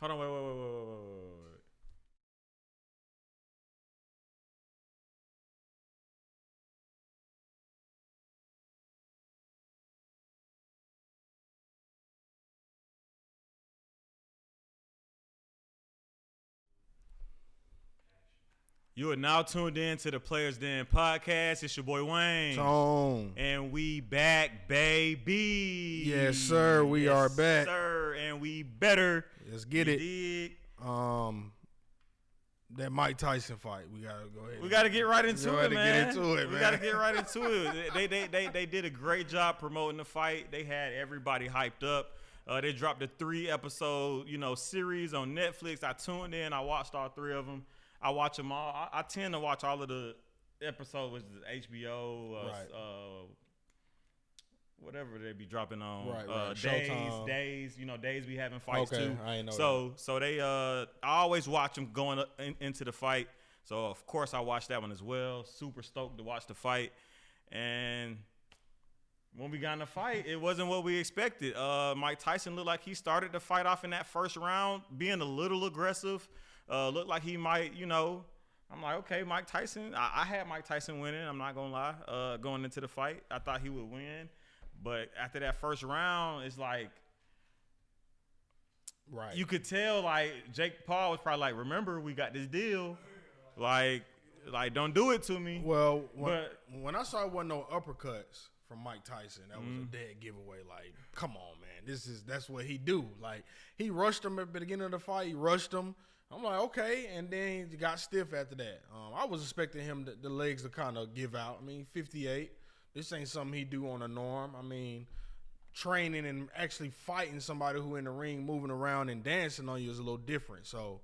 Hold on, wait. You are now tuned in to the Players Den podcast. It's your boy Wayne. Tone. And we back, baby. Yes, sir. We are back. Yes, sir. And we better. Let's get it. Dig. That Mike Tyson fight. We gotta go ahead. We gotta get right into it, man. Get into it, we man. gotta get right into it. They did a great job promoting the fight. They had everybody hyped up. They dropped a 3-episode, series on Netflix. I tuned in. I watched all 3 of them. I watch them all. I tend to watch all of the episodes, which is HBO, right. Whatever they be dropping on. Right. Days we having fights okay, too. I ain't know So they, I always watch them going into the fight. So of course I watched that one as well. Super stoked to watch the fight. And when we got in the fight, it wasn't what we expected. Mike Tyson looked like he started the fight off in that first round, being a little aggressive. Looked like he might, I'm like, okay, Mike Tyson. I had Mike Tyson winning. I'm not going to lie. Going into the fight, I thought he would win. But after that first round, it's like, right. You could tell, like, Jake Paul was probably like, remember, we got this deal. Like don't do it to me. Well, when I saw it wasn't no uppercuts from Mike Tyson, that was a dead giveaway. Like, come on, man. That's what he do. Like, he rushed him at the beginning of the fight. He rushed him. I'm like, okay, and then he got stiff after that. I was expecting him, the legs to kind of give out. I mean, 58. This ain't something he do on a norm. I mean, training and actually fighting somebody who in the ring, moving around and dancing on you is a little different. So,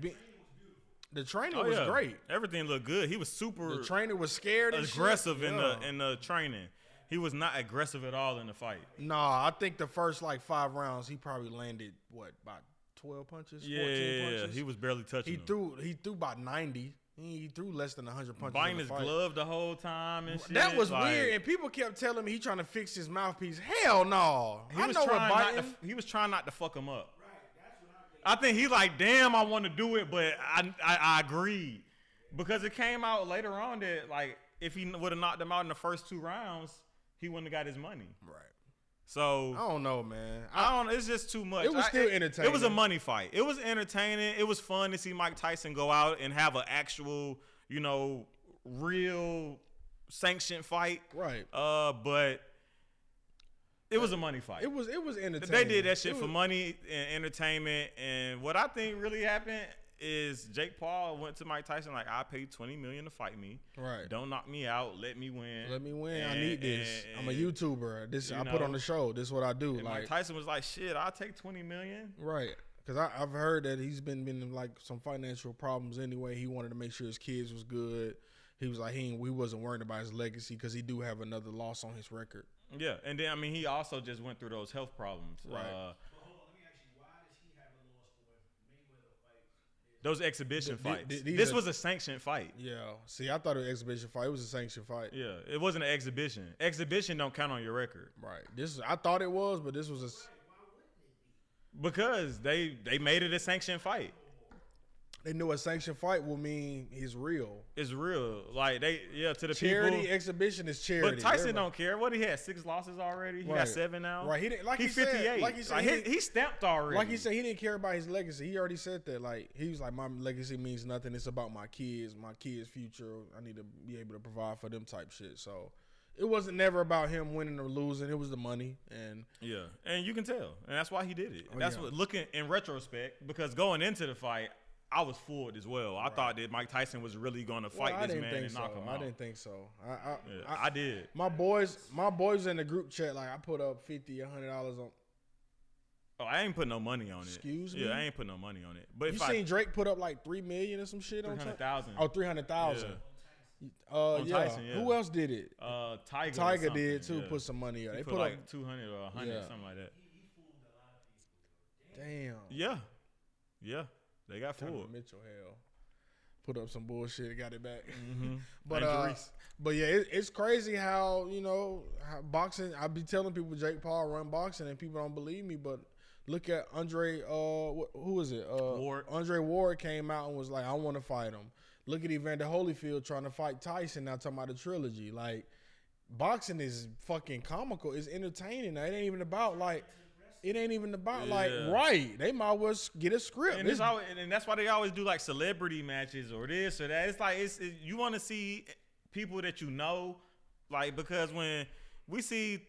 the trainer was great. Everything looked good. He was super. The trainer was scared and aggressive in the training. He was not aggressive at all in the fight. Nah, I think the first 5 rounds he probably landed about 12 punches, 14 punches. He was barely touching He threw about 90. He threw less than 100 punches. Biting his glove the whole time and shit. That was weird, and people kept telling me he trying to fix his mouthpiece. Hell no. He was trying not to fuck him up. Right, that's what I think he like, damn, I want to do it, but I agreed. Because it came out later on that, like, if he would have knocked him out in the first 2 rounds, he wouldn't have got his money. Right. So I don't know, man. It's just too much. It was still entertaining. It was a money fight. It was entertaining. It was fun to see Mike Tyson go out and have an actual, real sanctioned fight. Right. But it was a money fight. It was entertaining. They did that shit for money and entertainment. And what I think really happened is Jake Paul went to Mike Tyson like, I'll pay $20 million to fight me. Right. Don't knock me out. Let me win. I need this. I'm a YouTuber. I put on the show. This is what I do. And Mike Tyson was like, shit, I'll take $20 million. Right. Because I've heard that he's been in some financial problems anyway. He wanted to make sure his kids was good. He was like, he wasn't worried about his legacy because he do have another loss on his record. Yeah. And then, he also just went through those health problems. Right. Those exhibition fights. This was a sanctioned fight. Yeah. See, I thought it was an exhibition fight. It was a sanctioned fight. Yeah. It wasn't an exhibition. Exhibition don't count on your record. Right. I thought it was, but this was a. Because they made it a sanctioned fight. They knew a sanctioned fight will mean it's real. It's real. Like, to the charity people. Exhibition is charity. But Tyson don't care. What he had 6 losses already. He got 7 now. Right. He didn't, he's 58. Like he said, he stamped already. Like he said, he didn't care about his legacy. He already said that. Like, he was like, my legacy means nothing. It's about my kids' future. I need to be able to provide for them type shit. So it wasn't never about him winning or losing. It was the money. And you can tell. And that's why he did it. What looking in retrospect, because going into the fight, I was fooled as well. I thought that Mike Tyson was really going to fight this man and knock him out. I didn't think so. I did. My boys in the group chat, like, I put up $50, $100 on. Oh, I ain't putting no money on it. Excuse me? Yeah, I ain't putting no money on it. But you seen Drake put up like $3 million or some shit on 300,000. Oh, 300,000. On Tyson, yeah. Who else did it? Tiger did too. Put some money up. They put like 200 or 100, something like that. Damn. Yeah. They got fooled. Mitchell, hell, put up some bullshit and got it back. Mm-hmm. But yeah, it's crazy how how boxing. I be telling people Jake Paul run boxing and people don't believe me, but Look at Andre. Who is it? Ward. Andre Ward came out and was like, "I want to fight him." Look at Evander Holyfield trying to fight Tyson. Now talking about the trilogy. Like, boxing is fucking comical. It's entertaining. Now, it ain't even about like. It ain't even about like right. They might well get a script, and, and that's why they always do like celebrity matches or this or that. It's like you want to see people that you know, like, because when we see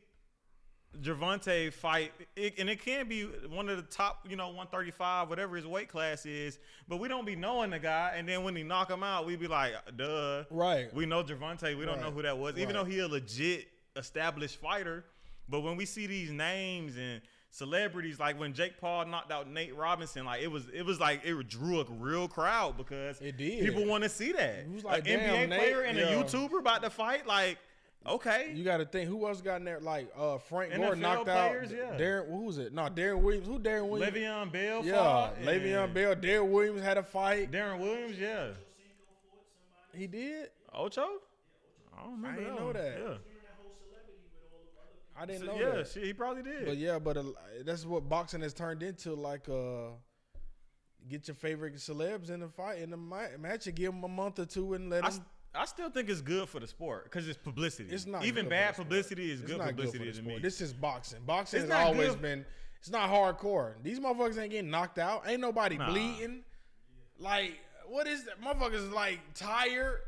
Gervonta fight, and it can be one of the top, 135, whatever his weight class is, but we don't be knowing the guy, and then when he knock him out, we be like, duh. Right. We know Gervonta. We don't know who that was, even though he a legit established fighter. But when we see these names and celebrities, like when Jake Paul knocked out Nate Robinson, like it drew a real crowd because it did. People want to see that. It was like, an NBA Nate, player and a YouTuber about to fight, like. Okay. You got to think who else got in there? Like Frank NFL Gore knocked players, out Darren. Who was it? No, Darren Williams. Who Darren Williams? Le'Veon Bell. Yeah, Le'Veon Bell. Darren Williams had a fight. Darren Williams, yeah. He did. Ocho? I don't remember. I didn't know that. Yeah. I didn't know that. Yeah, shit, he probably did. But that's what boxing has turned into. Like, get your favorite celebs in the fight in the match and give them a month or two and let them. I still think it's good for the sport because it's publicity. It's not even bad publicity is good publicity to me. This is boxing. Boxing has always been. It's not hardcore. These motherfuckers ain't getting knocked out. Ain't nobody bleeding. Like, what is that? Motherfuckers is like tired.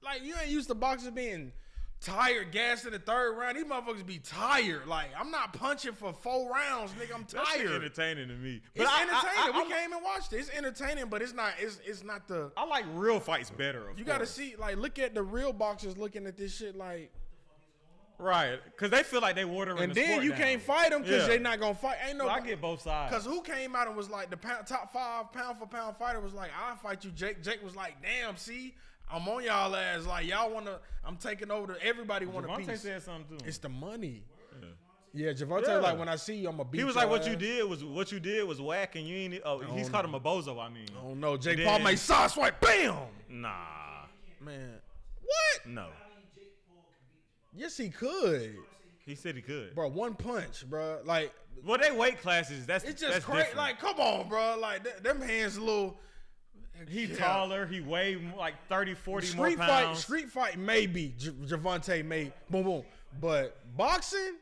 Like, you ain't used to boxers being tired, gassed in the third round. These motherfuckers be tired. Like, I'm not punching for 4 rounds, nigga. I'm tired. That's entertaining to me. But it's entertaining. We came and watched it. It's entertaining, but it's not. It's not the. I like real fights better. You got to see, like, look at the real boxers looking at this shit, like. Right, because they feel like they watering the sport down. And then you can't fight them because they not gonna fight. Ain't no. I get both sides. Because who came out and was like the top 5 pound for pound fighter was like, I'll fight you, Jake. Jake was like, damn, see. I'm on y'all ass. Like, y'all want to, I'm taking over everybody want a piece. Gervonta said something too. It's the money. Yeah, Gervonta like, when I see you, I'm going to beat you. He was like, what you did was whack and you ain't, he's called him a bozo, I mean. I don't know. Jake Paul made side swipe, bam! Nah. Man. What? No. Yes, he could. He said he could. Bro, one punch, bro. Like. Well, they weight classes, it's just crazy. Like, come on, bro. Like, them hands a little. He taller. He weigh like 30, 40 more pounds. Street fight maybe. Gervonta may. Boom, boom. But boxing,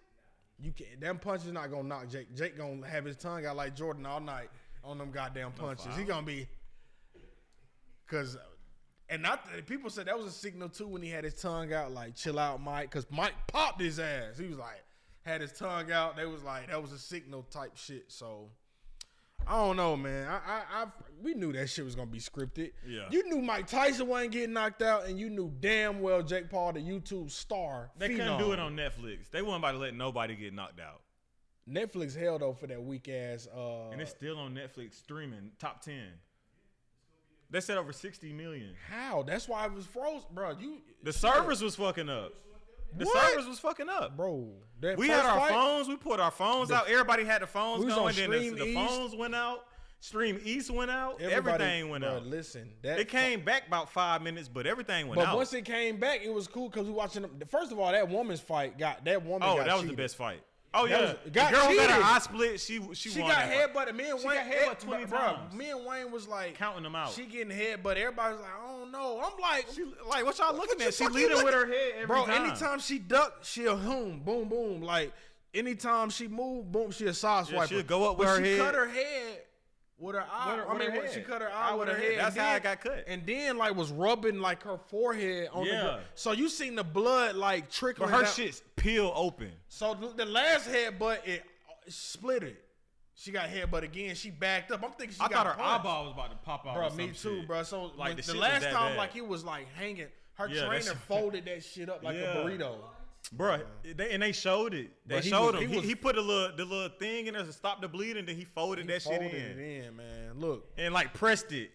you can't. Them punches not going to knock Jake. Jake going to have his tongue out like Jordan all night on them goddamn punches. He going to be. Because. And people said that was a signal too when he had his tongue out, like, chill out, Mike. Because Mike popped his ass. He was like, had his tongue out. They was like, that was a signal type shit. So. I don't know, man. We knew that shit was gonna be scripted. Yeah. You knew Mike Tyson wasn't getting knocked out, and you knew damn well Jake Paul, the YouTube star. They couldn't do it on Netflix. They weren't about to let nobody get knocked out. Netflix held though for that weak ass. And it's still on Netflix streaming top 10. They said over 60 million. How? That's why it was frozen, bro. The servers was fucking up. The servers was fucking up, bro. We had our phones. We put our phones out. Everybody had the phones going. Then the phones went out. Stream East went out. Everything went out. Listen, it came back about 5 minutes, but everything went out. But once it came back, it was cool because we watching them. First of all, that woman's fight got that woman. Oh, got that was cheated. the best fight. Oh yeah, the girl got her eye split. She won got headbutted. Me and Wayne got headbutted 20 times. Me and Wayne was like counting them out. She getting headbutted. Everybody's like, I don't know. I'm like, what y'all looking at? She leading with her head every time. Bro, anytime she duck, she'll boom, boom. Like anytime she move, boom, she'll side swipe. She'll go up with her head. She cut her head with her eye. She cut her eye with her head. That's how it got cut. And then like was rubbing like her forehead on the. So you seen the blood like trickling. But her shit's peel open. So the last headbutt it split it. She got headbutt again. She backed up. I'm thinking I thought her eyeball was about to pop out. Bro, me too, bro. So like the last time, like it was like hanging. Her trainer folded that shit up like a burrito. Bro, they showed it. They showed him. He put the little thing in there to stop the bleeding, then he folded that shit in. Folded it in, man. Look. And like pressed it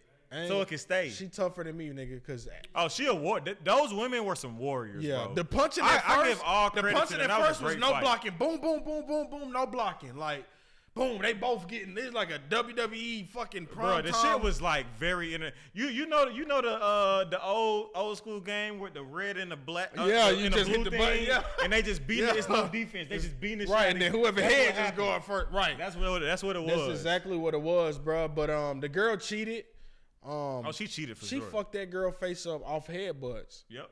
so it can stay. She tougher than me, nigga, because she a war. Those women were some warriors, bro. The punching at first, I give all credit to that. The punching at first was no blocking. Boom, boom, boom, boom, boom, no blocking. Like, boom, they both getting this like a WWE fucking Bro, prime the time. shit was like very you know the old school game with the red and the black You and just hit the button, and they just beat it. It's no defense. They just beating the shit. Right, out and of then it. whoever That's head what just happened. going first. Right. That's what it was. That's exactly what it was, bro. But the girl cheated. She cheated for she sure. fucked that girl face up off headbutts. Yep.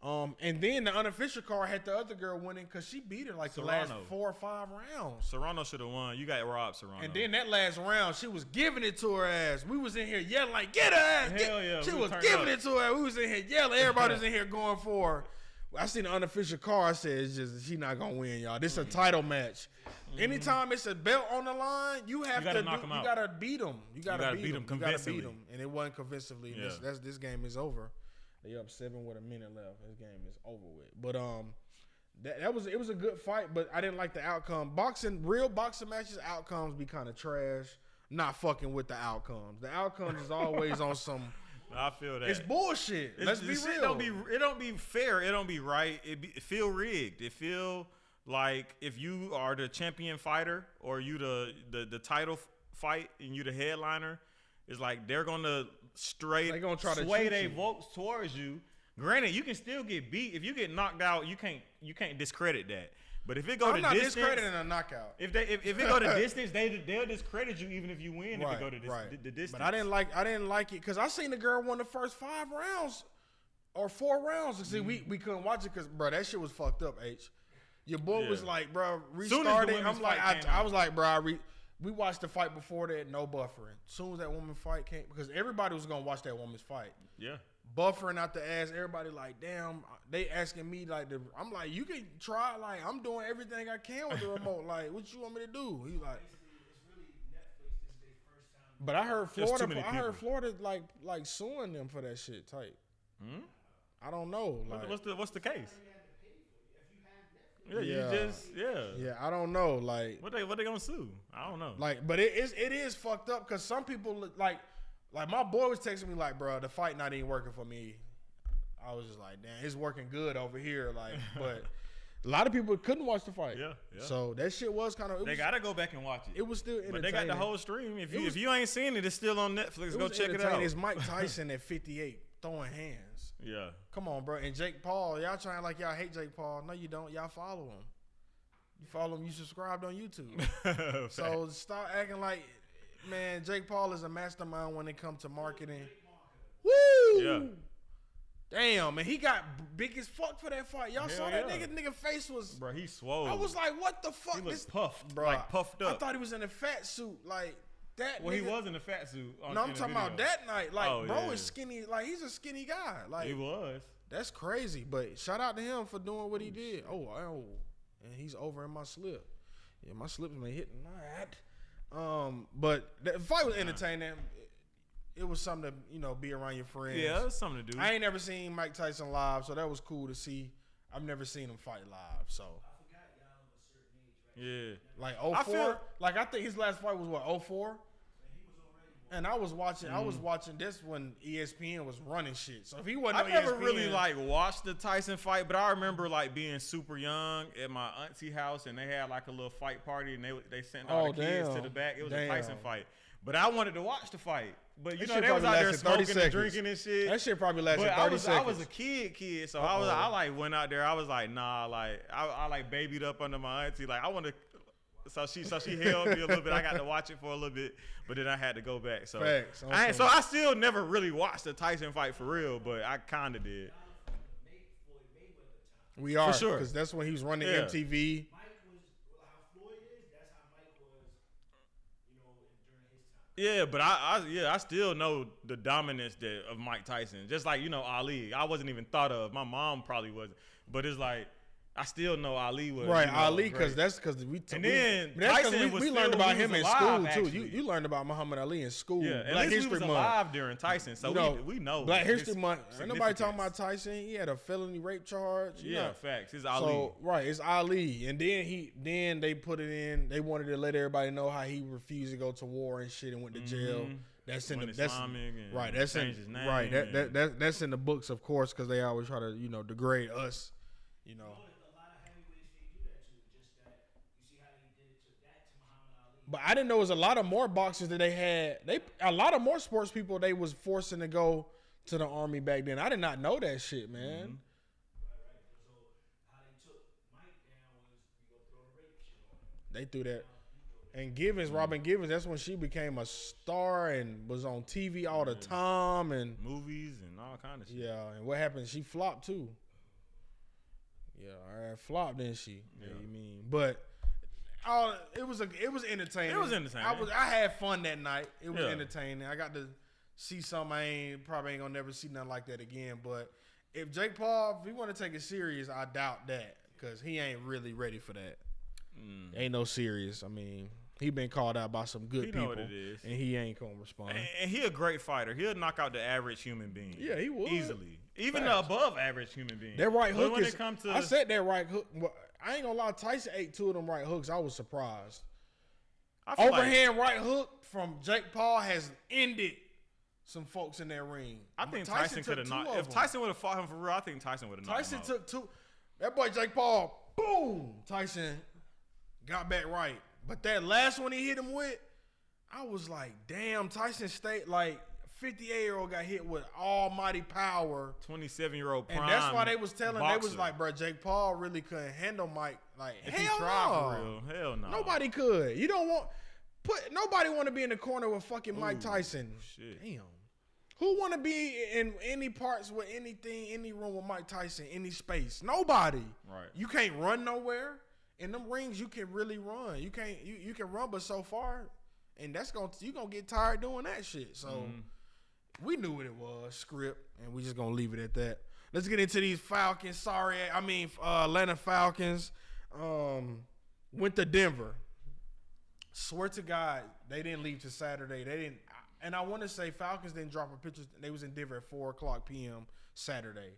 And then the unofficial card had the other girl winning because she beat her like the last 4 or 5 rounds. Serrano should have won. You got robbed, Serrano. And then that last round, she was giving it to her ass. We was in here yelling like, "Get her ass!" Hell yeah. She was giving it to her. We was in here yelling. Everybody was in here going for her. I seen the unofficial card. I said, "It's just she not gonna win, y'all. This is a title match. Anytime it's a belt on the line, you gotta knock 'em out. You gotta beat them. You gotta beat them convincingly. You gotta beat them, and it wasn't convincingly. Yeah. This game is over. They up 7 with a minute left. This game is over with. But it was a good fight, but I didn't like the outcome. Real boxing matches, outcomes be kind of trash. Not fucking with the outcomes. The outcomes is always on some. I feel that it's bullshit. Let's be real. It don't be fair. It don't be right. It feel rigged. It feel like if you are the champion fighter or you the title fight and you the headliner, it's like they're gonna try to sway their votes towards you. Granted, you can still get beat. If you get knocked out, you can't discredit that. But if it go to distance, I'm not discrediting a knockout. If it go to distance, they'll discredit you even if you win. If it go to the distance. But I didn't like it because I seen the girl won the first 5 rounds or 4 rounds. See, we couldn't watch it because bro, that shit was fucked up. Your boy was like, bro, restart it. I'm like, I was like, bro, we watched the fight before that, no buffering. As soon as that woman fight came, because everybody was gonna watch that woman's fight. Yeah. Buffering out the ass, everybody like, damn. They asking me like, I'm like, you can try. Like, I'm doing everything I can with the remote. Like, what you want me to do? He's like, but I heard Florida like suing them for that shit. Type. I don't know. Like, what's the case? Yeah, I don't know. Like, what they gonna sue? I don't know. Like, but it is fucked up because some people like my boy was texting me like, bro, the fight not even working for me. I was just like, damn, it's working good over here. Like, but a lot of people couldn't watch the fight. Yeah. So that shit was kind of. They gotta go back and watch it. It was still entertaining. But they got the whole stream. If you ain't seen it, it's still on Netflix. Go check it out. It's Mike Tyson at 58 throwing hands. Yeah. Come on, bro. And Jake Paul, y'all trying like y'all hate Jake Paul. No, you don't. Y'all follow him. You follow him. You subscribed on YouTube. So stop acting like, man, Jake Paul is a mastermind when it comes to marketing. Woo! Yeah. Damn, man, he got big as fuck for that fight. Y'all saw that nigga face was. Bro, he swole. I was like, what the fuck? He was puffed, bro. Like puffed up. I thought he was in a fat suit, like. That well, nigga, he was in a fat suit. No, I'm talking about that night. Like, bro is skinny. Like, he's a skinny guy. Like, he was. That's crazy. But shout out to him for doing what he did. Oh, and he's over in my slip. Yeah, my slips may hit tonight. But the fight was entertaining. It was something to be around your friends. Yeah, it was something to do. I ain't never seen Mike Tyson live, so that was cool to see. I've never seen him fight live, so. Yeah. Like 04? I think his last fight was what, 04? And I was watching this when ESPN was running shit. So if he wasn't I never really watched the Tyson fight, but I remember being super young at my auntie house and they had a little fight party and they sent all the kids to the back. It was a Tyson fight. But I wanted to watch the fight. But they was out there smoking and drinking and shit. That shit probably lasted 30 seconds. I was a kid, so I went out there. I was like, nah, I babied up under my auntie. Like I want to. So she held me a little bit. I got to watch it for a little bit, but then I had to go back. So facts. I still never really watched the Tyson fight for real, but I kind of did. We are for sure because that's when he was running MTV. Yeah, but I still know the dominance of Mike Tyson. Just like, Ali. I wasn't even thought of. My mom probably wasn't. But it's like, I still know Ali was. Right, Ali, because we learned about him in school, too. You learned about Muhammad Ali in school. Yeah, Black History Month. He was alive during Tyson, so we know. Black History Month. Ain't nobody talking about Tyson. He had a felony rape charge. Facts. It's Ali. So, right, it's Ali. And then they put it in. They wanted to let everybody know how he refused to go to war and shit and went to jail. That's in that's in the books, of course, because they always try to degrade us. But I didn't know it was a lot of more boxers that they had. A lot of more sports people they was forcing to go to the Army back then. I did not know that shit, man. Right. So how they took Mike down was you go throw the rape shit on him. They threw that. And Givens, Robin Givens, that's when she became a star and was on TV all the time and movies and all kind of shit. Yeah, and what happened? She flopped too. Yeah, all right, flopped, didn't she? Yeah, you mean, but it was entertaining. It was entertaining. I had fun that night. It was entertaining. I got to see something I probably ain't gonna never see nothing like that again. But if Jake Paul, if he want to take it serious, I doubt that because he ain't really ready for that. Ain't no serious. I mean, he been called out by some good people, know what it is. And he ain't gonna respond. And he a great fighter. He'll knock out the average human being. Yeah, he would easily, even the above average human being. That right hook when is. It come to, I said that right hook. I ain't gonna lie. Tyson ate 2 of them right hooks. I was surprised. Overhand right hook from Jake Paul has ended some folks in that ring. I think Tyson could have knocked. If Tyson would have fought him for real, I think Tyson would have knocked him out. Tyson took 2. That boy Jake Paul, boom. Tyson got back right. But that last one he hit him with, I was like, damn, Tyson stayed like 58-year-old got hit with almighty power. 27-year-old prime. And that's why they was telling, boxer. they was like, bro, Jake Paul really couldn't handle Mike. Like, if hell he tried no. for real, hell no. Nobody could. You don't want, nobody want to be in the corner with fucking Mike Tyson. Shit. Damn. Who want to be in any parts with anything, any room with Mike Tyson, any space? Nobody. Right. You can't run nowhere. In them rings, you can really run. You can't. You can run, but so far, and you gonna get tired doing that shit. So we knew what it was, script, and we just gonna leave it at that. Let's get into these Falcons. Atlanta Falcons went to Denver. Swear to God, they didn't leave till Saturday. They didn't. And I want to say Falcons didn't drop a picture. They was in Denver at 4:00 p.m. Saturday.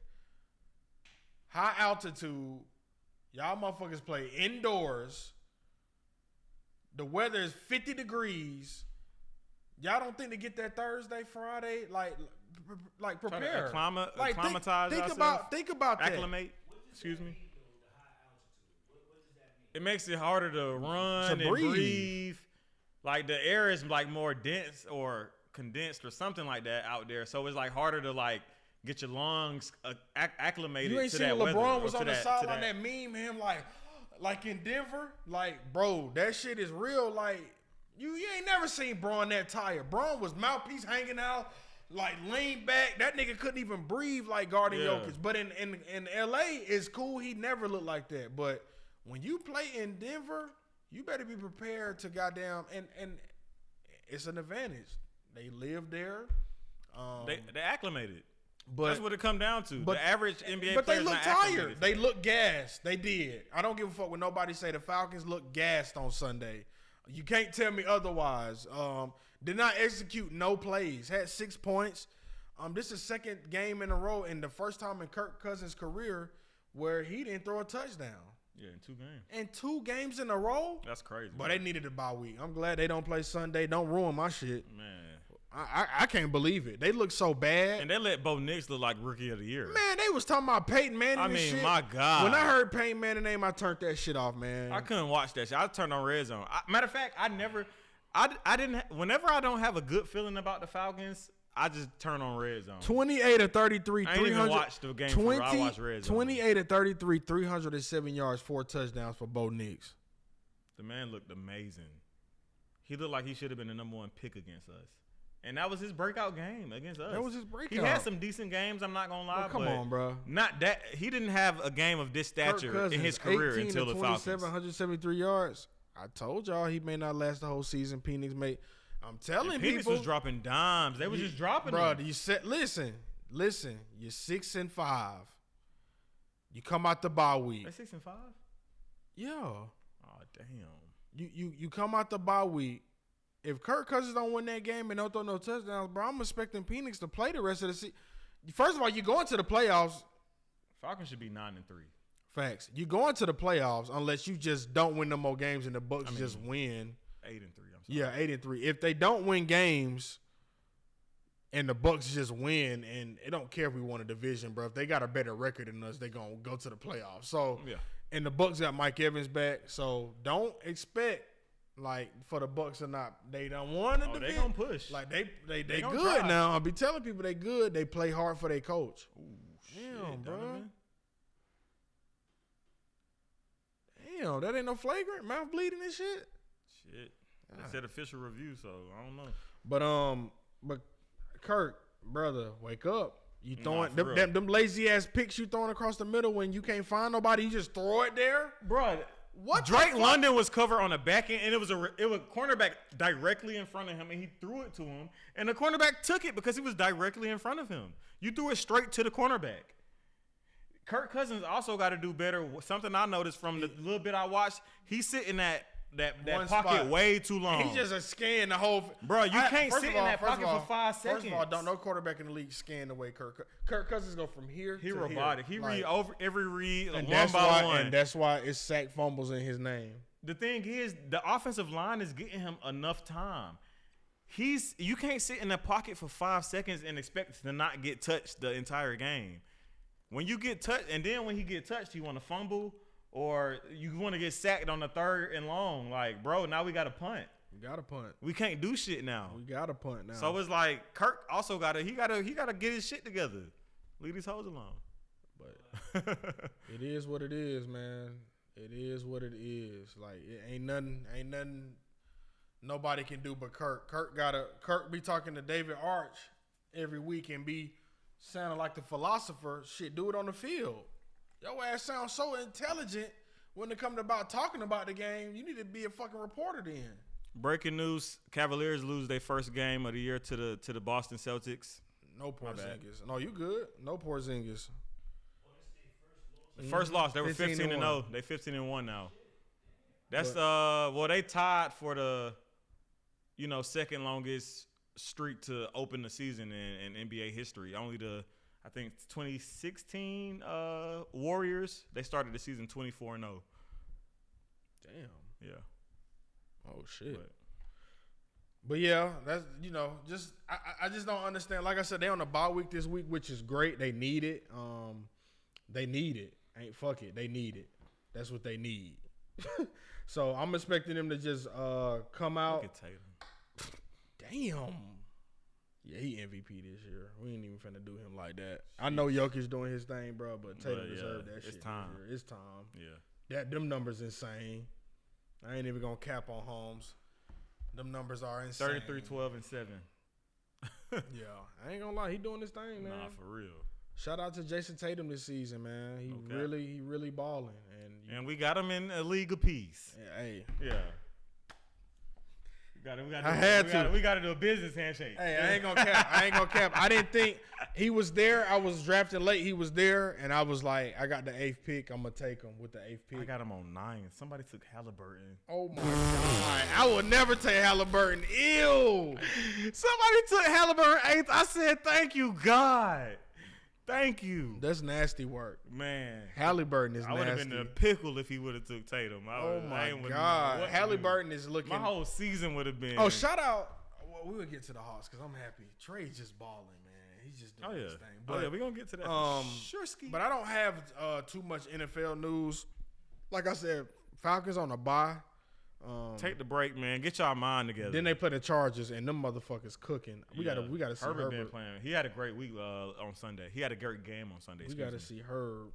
High altitude. Y'all motherfuckers play indoors. The weather is 50 degrees. Y'all don't think to get that Thursday, Friday, like prepare, acclimatize think about that. Acclimate. Excuse me. It makes it harder to run and breathe. Like the air is like more dense or condensed or something like that out there, so it's like harder to like get your lungs acclimated to that weather. You ain't seen LeBron was on the sideline that meme him like in Denver? Like, bro, that shit is real. Like, you ain't never seen Braun that tired. Braun was mouthpiece hanging out, like lean back. That nigga couldn't even breathe like guarding Jokic. But in LA, it's cool. He never looked like that. But when you play in Denver, you better be prepared to goddamn and it's an advantage. They live there. They acclimated. But that's what it come down to. The average NBA but player they look tired. They look gassed. They did. I don't give a fuck when nobody say the Falcons look gassed on Sunday. You can't tell me otherwise. Did not execute no plays. Had 6 points. This is the second game in a row and the first time in Kirk Cousins' career where he didn't throw a touchdown. Yeah, in 2 games. In 2 games in a row? That's crazy. But they needed a bye week. I'm glad they don't play Sunday. Don't ruin my shit. Man. I can't believe it. They look so bad. And they let Bo Nix look like Rookie of the Year. Man, they was talking about Peyton Manning and shit. My God. When I heard Peyton Manning name, I turned that shit off, man. I couldn't watch that shit. I turned on Red Zone. Matter of fact, I didn't. Whenever I don't have a good feeling about the Falcons, I just turn on Red Zone. 28 of 33, I ain't even watch the game. I watch Red Zone. 28 of 33, 307 yards, 4 touchdowns for Bo Nix. The man looked amazing. He looked like he should have been the number 1 pick against us. And that was his breakout game against us. That was his breakout. He had some decent games, I'm not going to lie. Well, come on, bro. Not that. He didn't have a game of this stature in his career until the Falcons. 173 yards. I told y'all he may not last the whole season. I'm telling people. Penix was dropping dimes. They were just dropping them. Bro, you said, listen. You're 6-5. You come out the bye week. They 6-5? Yeah. Oh, damn. You come out the bye week. If Kirk Cousins don't win that game and don't throw no touchdowns, bro, I'm expecting Penix to play the rest of the season. First of all, you go into the playoffs. Falcons should be 9-3. Facts. You go into the playoffs unless you just don't win no more games and the Bucks just win. 8-3. Yeah, 8-3. If they don't win games and the Bucks just win, and it don't care if we won a division, bro. If they got a better record than us, they gonna go to the playoffs. So, yeah. And the Bucks got Mike Evans back. So don't expect like for the Bucks or not. They don't want to. They gonna push. Like they gonna good try. now. I'll be telling people they good. They play hard for their coach. Ooh, Damn, shit, bro. Donovan. Damn, that ain't no flagrant mouth bleeding and shit. Shit. They said official review, so I don't know. But Kirk, brother, wake up. You throwing for real. them lazy ass picks you throwing across the middle when you can't find nobody. You just throw it there, Bro, what? Drake London was covered on the back end, and it was cornerback directly in front of him, and he threw it to him, and the cornerback took it because he was directly in front of him. You threw it straight to the cornerback. Kirk Cousins also got to do better. Something I noticed from the little bit I watched, he's sitting that One pocket spot. way too long. He just a scan the whole. Bro, you can't first sit of in all- that first pocket of all- for 5 seconds. First of all, don't no quarterback in the league scan the way Kirk Cousins go from here. He to robotic. Here. He read over every read and one that's by why, one. And that's why it's sack fumbles in his name. The thing is, the offensive line is getting him enough time. You can't sit in the pocket for 5 seconds and expect to not get touched the entire game. When you get touched, and then when he get touched, you want to fumble or you want to get sacked on the 3rd and long. Like, bro, now we got to punt. We got to punt. We can't do shit now. We got to punt now. So it's like Kirk also got to get his shit together. Leave these hoes alone. But it is what it is, man. It is what it is. Like it ain't nothing nobody can do but Kirk. Kirk be talking to David Arch every week and be sounding like the philosopher. Shit, do it on the field. Your ass sounds so intelligent when it comes about talking about the game. You need to be a fucking reporter then. breaking news: Cavaliers lose their first game of the year to the Boston Celtics. No Porzingis. No, you good. No Porzingis. The first loss, they were 15-0. They 15-1 now. That's they tied for the second longest streak to open the season in NBA history. Only I think 2016 Warriors, they started the season 24-0. Damn. Yeah. Oh shit. But yeah, that's just I just don't understand. Like I said, they on a bye week this week, which is great. They need it. They need it. Ain't fuck it. They need it. That's what they need. So I'm expecting them to just come out. Look at Tatum. Damn. Yeah, he MVP this year. We ain't even finna do him like that. I know Jokic doing his thing, bro, but Tatum deserved that shit. It's time. This year. It's time. Yeah. Them numbers insane. I ain't even gonna cap on Holmes. Them numbers are insane. 33, 12, and 7. Yeah, I ain't gonna lie. He doing his thing, man. Nah, for real. Shout out to Jason Tatum this season, man. He really balling, and we got him in a league of peace. Yeah, hey, yeah. We got to do a business handshake. Hey, I ain't gonna cap. I didn't think he was there. I was drafting late. He was there, and I was like, I got the 8th pick. I'm gonna take him with the 8th pick. I got him on 9. Somebody took Halliburton. Oh my god! I would never take Halliburton. Ew. Somebody took Halliburton 8th. I said, thank you, God. Thank you. That's nasty work, man. Halliburton is nasty. I would have been in a pickle if he would have took Tatum. Oh my god, Halliburton is looking. My whole season would have been. Oh, shout out. Well, we will get to the Hawks because I'm happy. Trey's just balling, man. He's just doing his thing. But, we're gonna get to that. Sure, ski. But I don't have too much NFL news. Like I said, Falcons on a bye. Take the break, man. Get y'all mind together. Then they play the Chargers, and them motherfuckers cooking. We gotta see Herbert. Been playing. He had a great week on Sunday. He had a great game on Sunday. We gotta see Herb.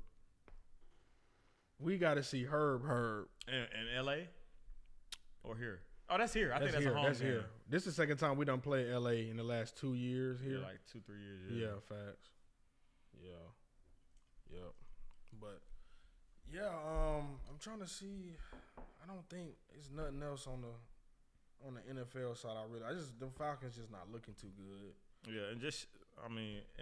We gotta see Herb. In L.A. or here? Oh, that's here. I think that's a home game. Here. This is the second time we done played L.A. in the last 2 years here. Yeah, like 2-3 years. Yeah, facts. Yeah. Yep. But yeah, I'm trying to see. I don't think it's nothing else on the NFL side. The Falcons just not looking too good. Yeah, and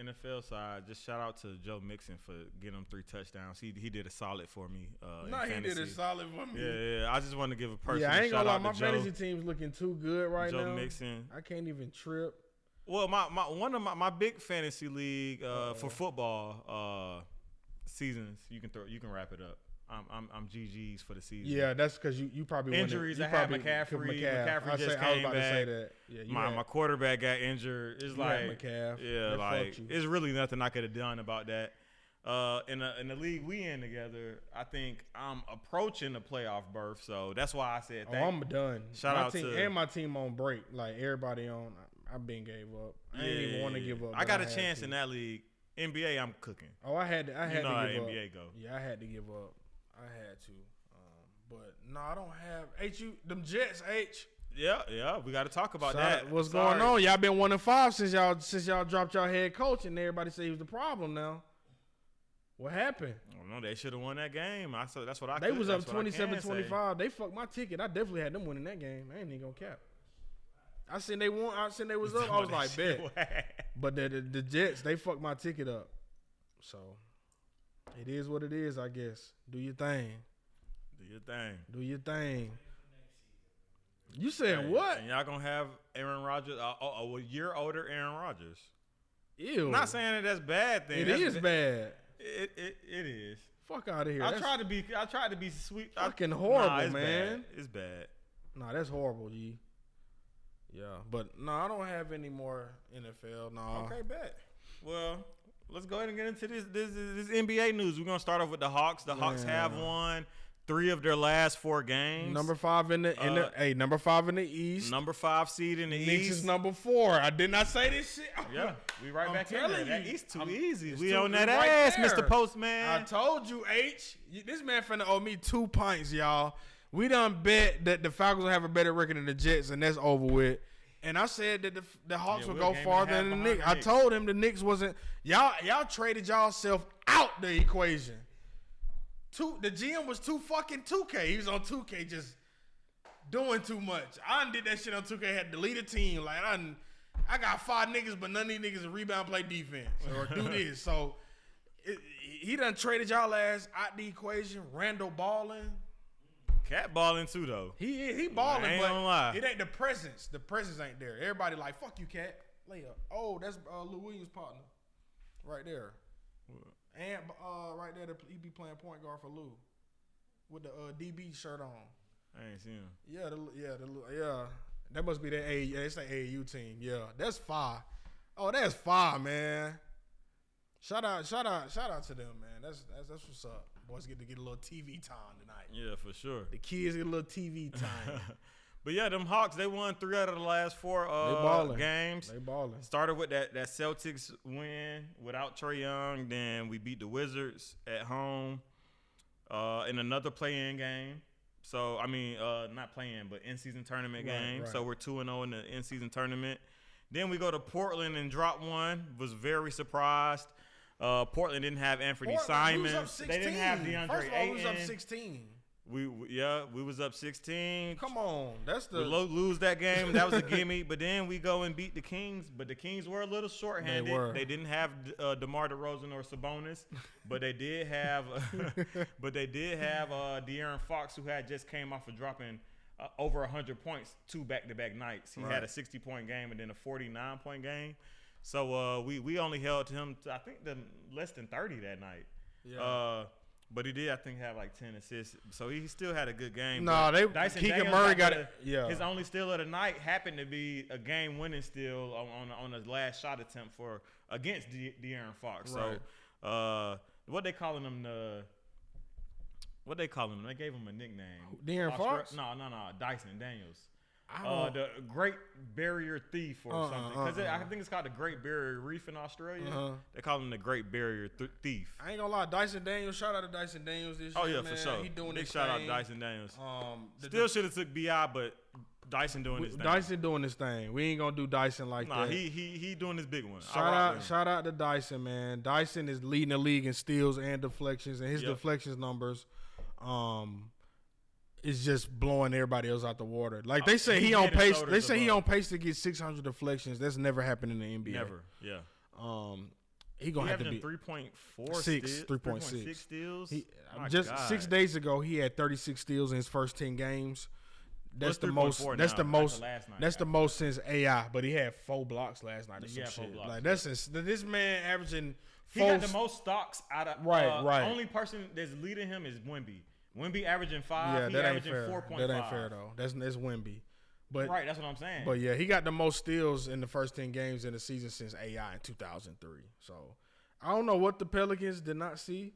NFL side, just shout out to Joe Mixon for getting him 3 touchdowns. He did a solid for me. He did a solid for me. Yeah. I just want to give a personal I ain't shout gonna lie. out My to Joe. fantasy team's looking too good right now. Joe Mixon. I can't even trip. Well, one of my big fantasy league for football seasons, you can wrap it up. I'm GG's for the season. Yeah, that's because you probably injuries. I had McCaffrey. McCaffrey just came back. Say that. Yeah, my quarterback got injured. It's like McCaff. Yeah, like it's really nothing I could have done about that. in the league we in together, I think I'm approaching the playoff berth. So that's why I said thank I'm done. Shout my out team, to and my team on break. Like everybody on. I've been gave up. I didn't even want to give up. I got a chance in that league. NBA, I'm cooking. Oh, I had to give how up. NBA go. Yeah, I had to give up. I had to. But no, I don't have them Jets. Yeah, we got to talk about that. What's going on? Y'all been 1-5 since y'all dropped y'all head coach, and everybody say he was the problem. Now, what happened? I don't know. They should have won that game. That's what I. They was up 27-25. They fucked my ticket. I definitely had them winning that game. I ain't even gonna cap. I seen they won. I seen they was up. I was like, bet. But the Jets, they fucked my ticket up. So it is what it is, I guess. Do your thing. Do your thing. You said what? And y'all gonna have Aaron Rodgers, a year older Aaron Rodgers. Ew. I'm not saying that that's bad thing. It is bad. It is. Fuck out of here. I tried to be sweet. Fucking horrible, it's man. Bad. It's bad. Nah, that's horrible, G. Yeah, but no, I don't have any more NFL. No. Okay, bet. Well, let's go ahead and get into this NBA news. We're gonna start off with the Hawks. The Hawks have won 3 of their last 4 games. Number 5 in the number 5 in the East. Number 5 seed in the Knicks East. is number 4. I did not say this shit. Yeah, we right back in there. That East too easy. We too- on that right ass, there. Mr. Postman. I told you, this man finna owe me 2 pints, y'all. We done bet that the Falcons will have a better record than the Jets, and that's over with. And I said that the Hawks would go farther than the Knicks. I told him the Knicks wasn't. Y'all traded y'allself out the equation. The GM was too fucking 2K. He was on 2K just doing too much. I done did that shit on 2K. Had to delete a team. Like I got 5 niggas, but none of these niggas rebound, play defense, or do this. So he done traded y'all ass out the equation. Randall balling. Cat balling too though. He balling, I ain't but gonna lie. it ain't the presence. The presence ain't there. Everybody like, fuck you, Cat. Lay up. Oh, that's Lou Williams' partner, right there. And right there, he be playing point guard for Lou with the DB shirt on. I ain't seen him. Yeah. That must be that it's the AAU team. Yeah, that's fire. Oh, that's fire, man. Shout out to them, man. That's what's up. Boys get to get a little TV time tonight. Yeah, for sure. The kids get a little TV time. But yeah, them Hawks, they won 3 out of the last 4 games. They balling. Started with that Celtics win without Trae Young. Then we beat the Wizards at home in another play-in game. So, I mean, not play-in, but in-season tournament game. Right. So we're 2-0 in the in-season tournament. Then we go to Portland and drop 1. Was very surprised. Portland didn't have Anthony Simons. They didn't have DeAndre First of all, Ayton. we was up 16. We was up 16. Come on, we lose that game. That was a gimme. But then we go and beat the Kings. But the Kings were a little shorthanded. They didn't have DeMar DeRozan or Sabonis, but they did have. De'Aaron Fox, who had just came off of dropping over 100 points 2 back-to-back nights. He had a 60-point game and then a 49-point game. So we only held him to, I think, less than 30 that night. Yeah. But he did, I think, have like 10 assists. So he still had a good game. Dyson Daniels Murray got it. Yeah. His only steal of the night happened to be a game-winning steal on his last shot attempt against De'Aaron Fox. Right. So what they calling him? What they call him? They gave him a nickname. De'Aaron Fox? No. Dyson Daniels. The Great Barrier Thief or something. Because I think it's called the Great Barrier Reef in Australia. They call him the Great Barrier Thief. I ain't gonna lie, Dyson Daniels. Shout out to Dyson Daniels this year. Oh yeah, man. for sure. He doing Big his shout thing. out to Dyson Daniels. Still should have took Bi, but Dyson doing his thing. Dyson doing his thing. We ain't gonna do Dyson like that. Nah, he doing his big one. Shout out to Dyson, man. Dyson is leading the league in steals and deflections, and his deflections numbers, is just blowing everybody else out the water. Like they say he on pace. They say he on pace to get 600 deflections. That's never happened in the NBA. Never. Yeah. He gonna have to be 3.6 steals. Just 6 days ago, he had 36 steals in his first 10 games. That's the most. That's the most. That's the most since AI. But he had 4 blocks last night or some shit. Like this man averaging. He got the most stocks out of. Right. Only person that's leading him is Wemby. Wemby averaging 5. Yeah, he that ain't averaging fair. 4.5. That ain't fair though. That's Wemby. But right, that's what I'm saying. But yeah, he got the most steals in the first 10 games in the season since AI in 2003. So I don't know what the Pelicans did not see.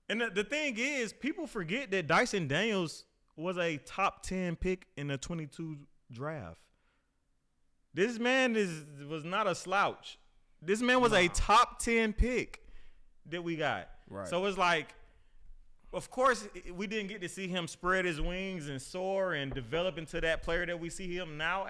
And the thing is, people forget that Dyson Daniels was a top 10 pick in the 22 draft. This man was not a slouch. This man was a top 10 pick that we got. Right. So it's like, of course, we didn't get to see him spread his wings and soar and develop into that player that we see him now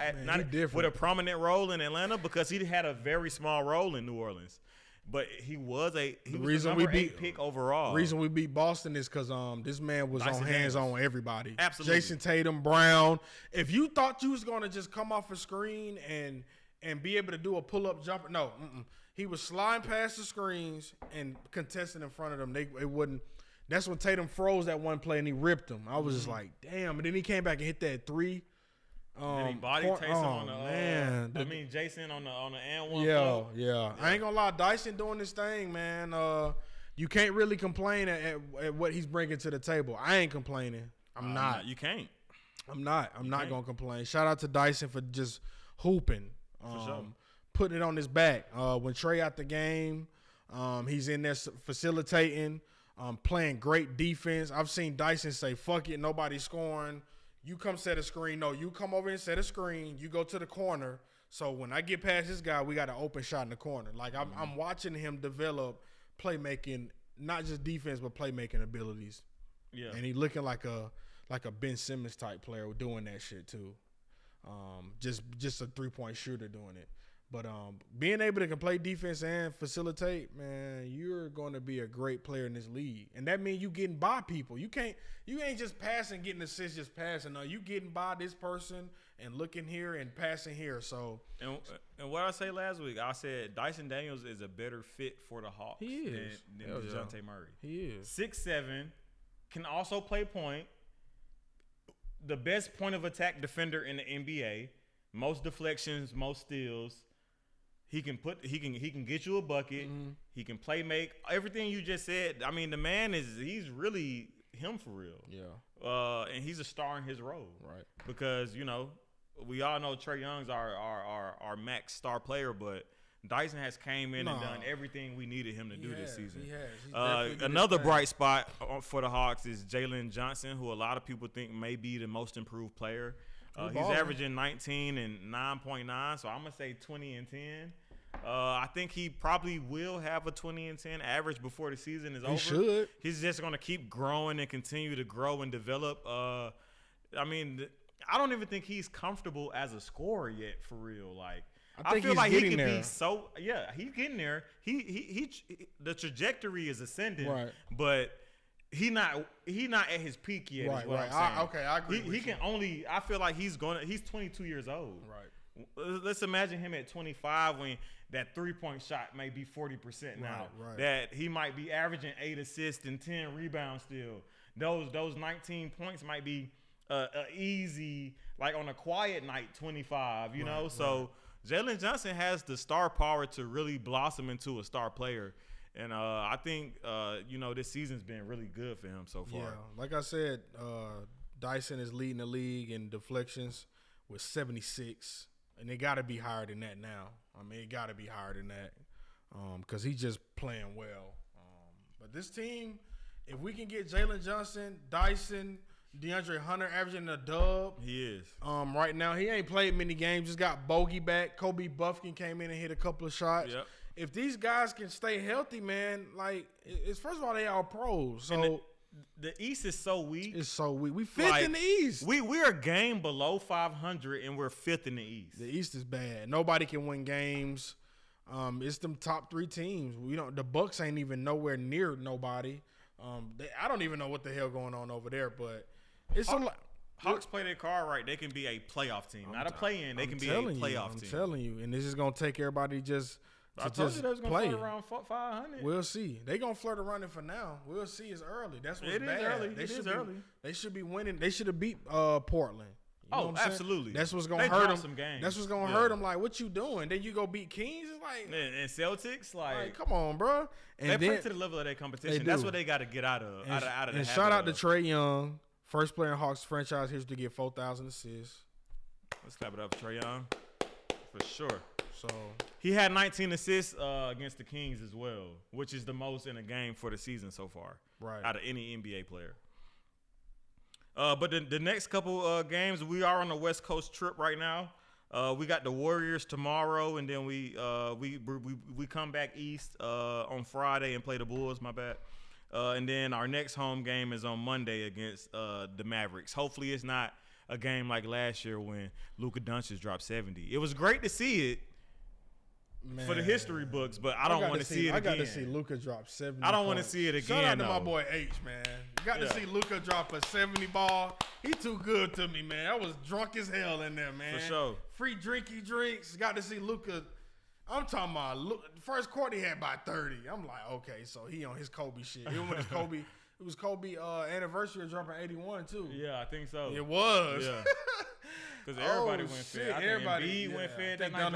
with a prominent role in Atlanta, because he had a very small role in New Orleans. But he was the number 8 pick overall. The reason we beat Boston is because this man was Dyson on hands-on with everybody. Absolutely. Jason Tatum, Brown. If you thought you was going to just come off a screen and be able to do a pull-up jumper, no. He was sliding past the screens and contesting in front of them. It wouldn't. That's when Tatum froze that one play and he ripped him. I was just like, damn. And then he came back and hit that 3. And he bodied Tyson on the Jason on the and one. Yeah. I ain't gonna lie, Dyson doing this thing, man. You can't really complain at what he's bringing to the table. I ain't complaining. I'm not. You can't. I'm not gonna complain. Shout out to Dyson for just hooping, For sure. putting it on his back. When Trey out the game, he's in there facilitating, playing great defense. I've seen Dyson say, "Fuck it, nobody's scoring. You come set a screen. No, you come over and set a screen. You go to the corner. So when I get past this guy, we got an open shot in the corner." Like I'm watching him develop playmaking, not just defense, but playmaking abilities. Yeah. And he looking like a Ben Simmons type player doing that shit too. Just a 3-point shooter doing it. But being able to play defense and facilitate, man, you're going to be a great player in this league. And that means you getting by people. You ain't just passing, getting assists, just passing. No, you getting by this person and looking here and passing here. So and what I say last week, I said Dyson Daniels is a better fit for the Hawks than DeJounte Murray. He is 6'7", can also play point. The best point of attack defender in the NBA. Most deflections, most steals. He can get you a bucket. Mm-hmm. He can make everything you just said. I mean, the man he's really him for real. Yeah. And he's a star in his role. Right. Because, we all know Trae Young's our max star player, but Dyson has came in and done everything we needed him to do this season. He has. Another bright spot for the Hawks is Jalen Johnson, who a lot of people think may be the most improved player. He's averaging 19 and 9.9, so I'm going to say 20 and 10. I think he probably will have a 20 and 10 average before the season is over. He should. He's just going to keep growing and continue to grow and develop. I don't even think he's comfortable as a scorer yet, for real. Like, I feel like he can be so – yeah, he's getting there. He the trajectory is ascending, right. But – He not at his peak yet. Right, is what right. I'm saying. I agree. He can only. I feel like he's 22 years old. Right. Let's imagine him at 25 when that 3-point shot may be 40% now. Right. That he might be averaging 8 assists and 10 rebounds still. Those 19 points might be easy, like on a quiet night, 25. You know. So Jalen Johnson has the star power to really blossom into a star player. And I think, this season's been really good for him so far. Yeah, like I said, Dyson is leading the league in deflections with 76. And it got to be higher than that now. I mean, it got to be higher than that because he's just playing well. But this team, if we can get Jalen Johnson, Dyson, DeAndre Hunter averaging a dub. He is. Right now, he ain't played many games. Just got Bogey back. Kobe Buffkin came in and hit a couple of shots. Yep. If these guys can stay healthy, man, like, it's first of all, they are pros. So the East is so weak. It's so weak. We fifth in the East. We're a game below 500, and we're fifth in the East. The East is bad. Nobody can win games. It's them top 3 teams. The Bucks ain't even nowhere near nobody. I don't even know what the hell going on over there, but it's Hawks play their card right. They can be a playoff team, not a play-in. They can be a playoff team. I'm telling you, and this is gonna take everybody just. I told you they was going to flirt around 500. We'll see. They going to flirt around it for now. We'll see. It's early. That's what's bad. It is early. They should be winning. They should have beat Portland. You know what I'm absolutely. That's what's going to hurt them. Some games. That's what's going to hurt them. Like, what you doing? Then you go beat Kings? It's like. And Celtics? Like, come on, bro. And they play to the level of their competition. That's what they got to get out of. And shout out to Trae Young, first player in Hawks franchise history to get 4,000 assists. Let's clap it up for Trae Young. For sure. So he had 19 assists against the Kings as well, which is the most in a game for the season so far, out of any NBA player. But the next couple games, we are on a West Coast trip right now. We got the Warriors tomorrow, and then we come back east on Friday and play the Bulls. My bad. And then our next home game is on Monday against the Mavericks. Hopefully, it's not a game like last year when Luka Doncic dropped 70. It was great to see it for the history books, but I don't want to see it again. I got to see Luka drop 70. I don't want to see it again. Shout out to my boy H, man. Got to see Luka drop a 70 ball. He too good to me, man. I was drunk as hell in there, man. For sure. Free drinky drinks. Got to see Luka. I'm talking about first quarter he had about 30. I'm like, okay, so he on his Kobe shit. He went his Kobe. It was Kobe anniversary of dropping 81 too. Yeah, I think so. It was. Yeah. Because everybody went fed. Everybody went fed that night.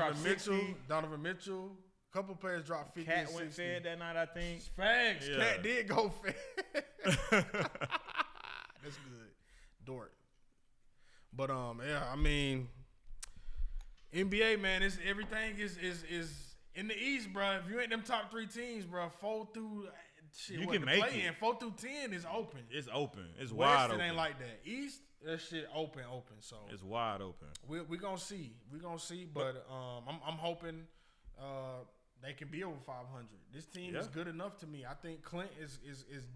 Donovan Mitchell. A couple players dropped 50. Cat went fed that night, I think. Facts. Yeah. Cat did go fed. That's good. Dort. But yeah, I mean, NBA, man, everything is in the East, bro. If you ain't them top 3 teams, bro, 4 through shit, you can make it. 4 through 10 is open. It's open. It's West, wide open. It ain't like that. East, that shit open. So it's wide open. We gonna see. But I'm hoping they can be over 500. This team is good enough to me. I think Clint is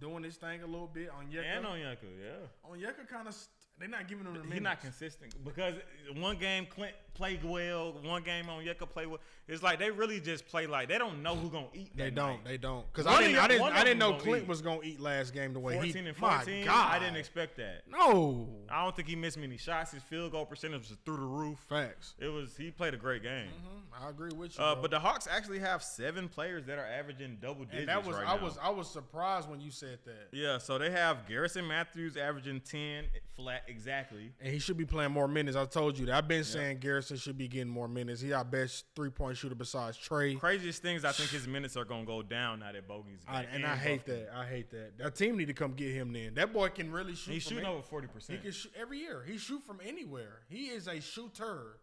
doing his thing a little bit on Yeka. And on Yeka, yeah. On Yeka, kind of. They're not giving him the minutes. He's not consistent because one game Clint played well, one game on Yeka played well. It's like they really just play like they don't know who's gonna eat. They don't. Because I didn't know Clint was gonna eat last game the way 14 and 14. I didn't expect that. No, I don't think he missed many shots. His field goal percentage was through the roof. Facts. He played a great game. Mm-hmm. I agree with you. But the Hawks actually have 7 players that are averaging double digits. And that was right I now. was surprised when you said that. Yeah, so they have Garrison Matthews averaging 10 flat exactly. And he should be playing more minutes. I told you that. I've been saying Garrison should be getting more minutes. He our best 3-point shooter besides Trey. Craziest things, I think his minutes are going to go down now that Bogey's back. I hate that. I hate that. That team need to come get him then. That boy can really shoot. He's shooting over 40%. He can shoot every year. He shoot from anywhere. He is a shooter.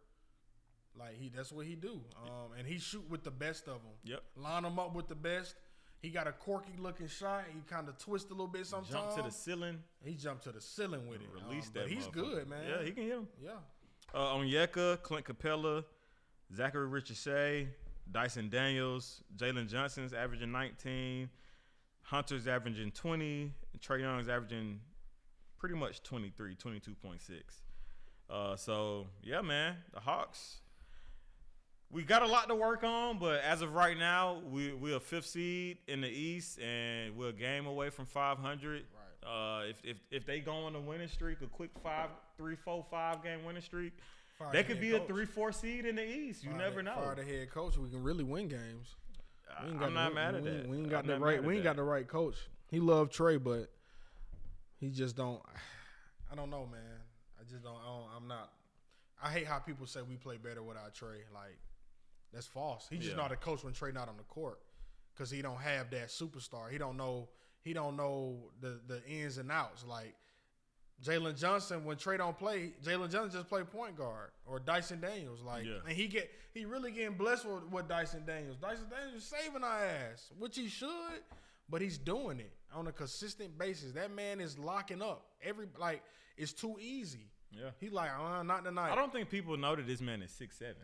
That's what he do. And he shoot with the best of them. Yep. Line him up with the best. He got a quirky looking shot. He kind of twist a little bit sometimes. Jump to the ceiling. He jumped to the ceiling with it. Release that. But he's good, man. Yeah, he can hit him. Yeah. On Yeka, Clint Capella, Zachary Richardson, Dyson Daniels, Jalen Johnson's averaging 19, Hunter's averaging 20, and Trae Young's averaging pretty much 23, 22.6. So yeah, man, the Hawks. We got a lot to work on, but as of right now, we're a 5th seed in the East, and we're a game away from 500. Right. If they go on a winning streak, a quick 5 game winning streak, they could be a 3-4 seed in the East. You never know. Fire the head coach, we can really win games. I'm not mad at that. We ain't got the right. We ain't got the right coach. He loved Trey, but he just don't. I don't know, man. I just don't. I'm not. I hate how people say we play better without Trey. Like. That's false. He's just not a coach when Trey not on the court because he don't have that superstar. He don't know the ins and outs. Like Jalen Johnson, when Trey don't play, Jalen Johnson just play point guard or Dyson Daniels. And he really getting blessed with Dyson Daniels. Dyson Daniels is saving our ass, which he should, but he's doing it on a consistent basis. That man is locking up it's too easy. Yeah, he not tonight. I don't think people know that this man is 6'7".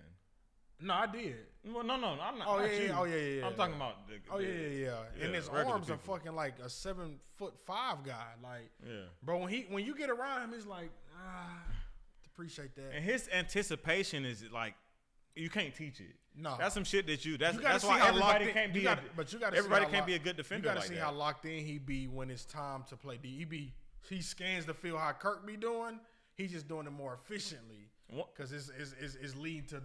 No, I did. Well, no, I'm not. Oh, not yeah, you. oh, yeah. I'm talking about. Yeah. And his arms are fucking like a 7'5" guy. Bro, when you get around him, it's like, appreciate that. And his anticipation is like, you can't teach it. No, that's some shit that you. That's see why how everybody can't be. Everybody can't be a good defender. You gotta see how locked in he be when it's time to play. He scans the field how Kirk be doing. He's just doing it more efficiently. Because it's leading to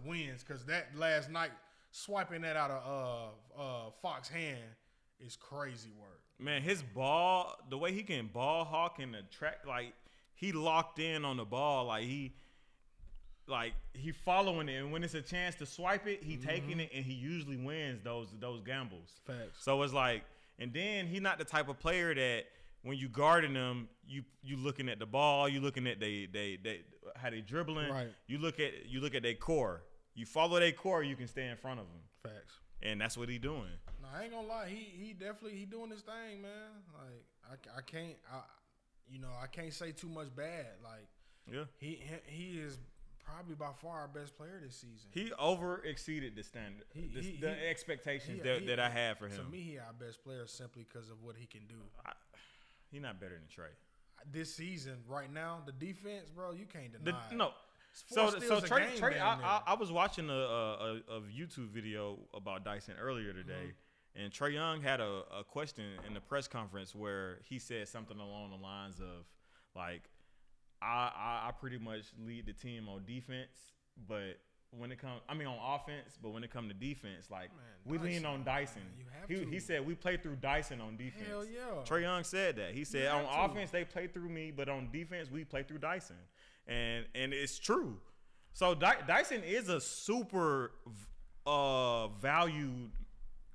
wins. Because that last night, swiping that out of Fox's hand is crazy work. Man, his ball, the way he can ball hawk and attract, he locked in on the ball. He following it. And when it's a chance to swipe it, he taking it, and he usually wins those gambles. Facts. So it's and then he's not the type of player that when you guarding them, you looking at the ball, you looking at they how they dribbling. Right. You look at their core. You follow their core, you can stay in front of them. Facts. And that's what he doing. No, I ain't gonna lie. He definitely doing his thing, man. Like I can't say too much bad. Like Yeah. he is probably by far our best player this season. He over exceeded the standard, the expectations that I had for him. To me, he our best player simply because of what he can do. He's not better than Trey. This season, right now, the defense, bro, you can't deny. No. So Trey, I was watching a YouTube video about Dyson earlier today, and Trae Young had a question in the press conference where he said something along the lines of like, I pretty much lead the team on defense, but when it comes, on offense, but when it comes to defense, like we lean on Dyson. He said we play through Dyson on defense. Hell yeah. Trae Young said that. He said on offense they play through me, but on defense we play through Dyson, and it's true. So Dyson is a super valued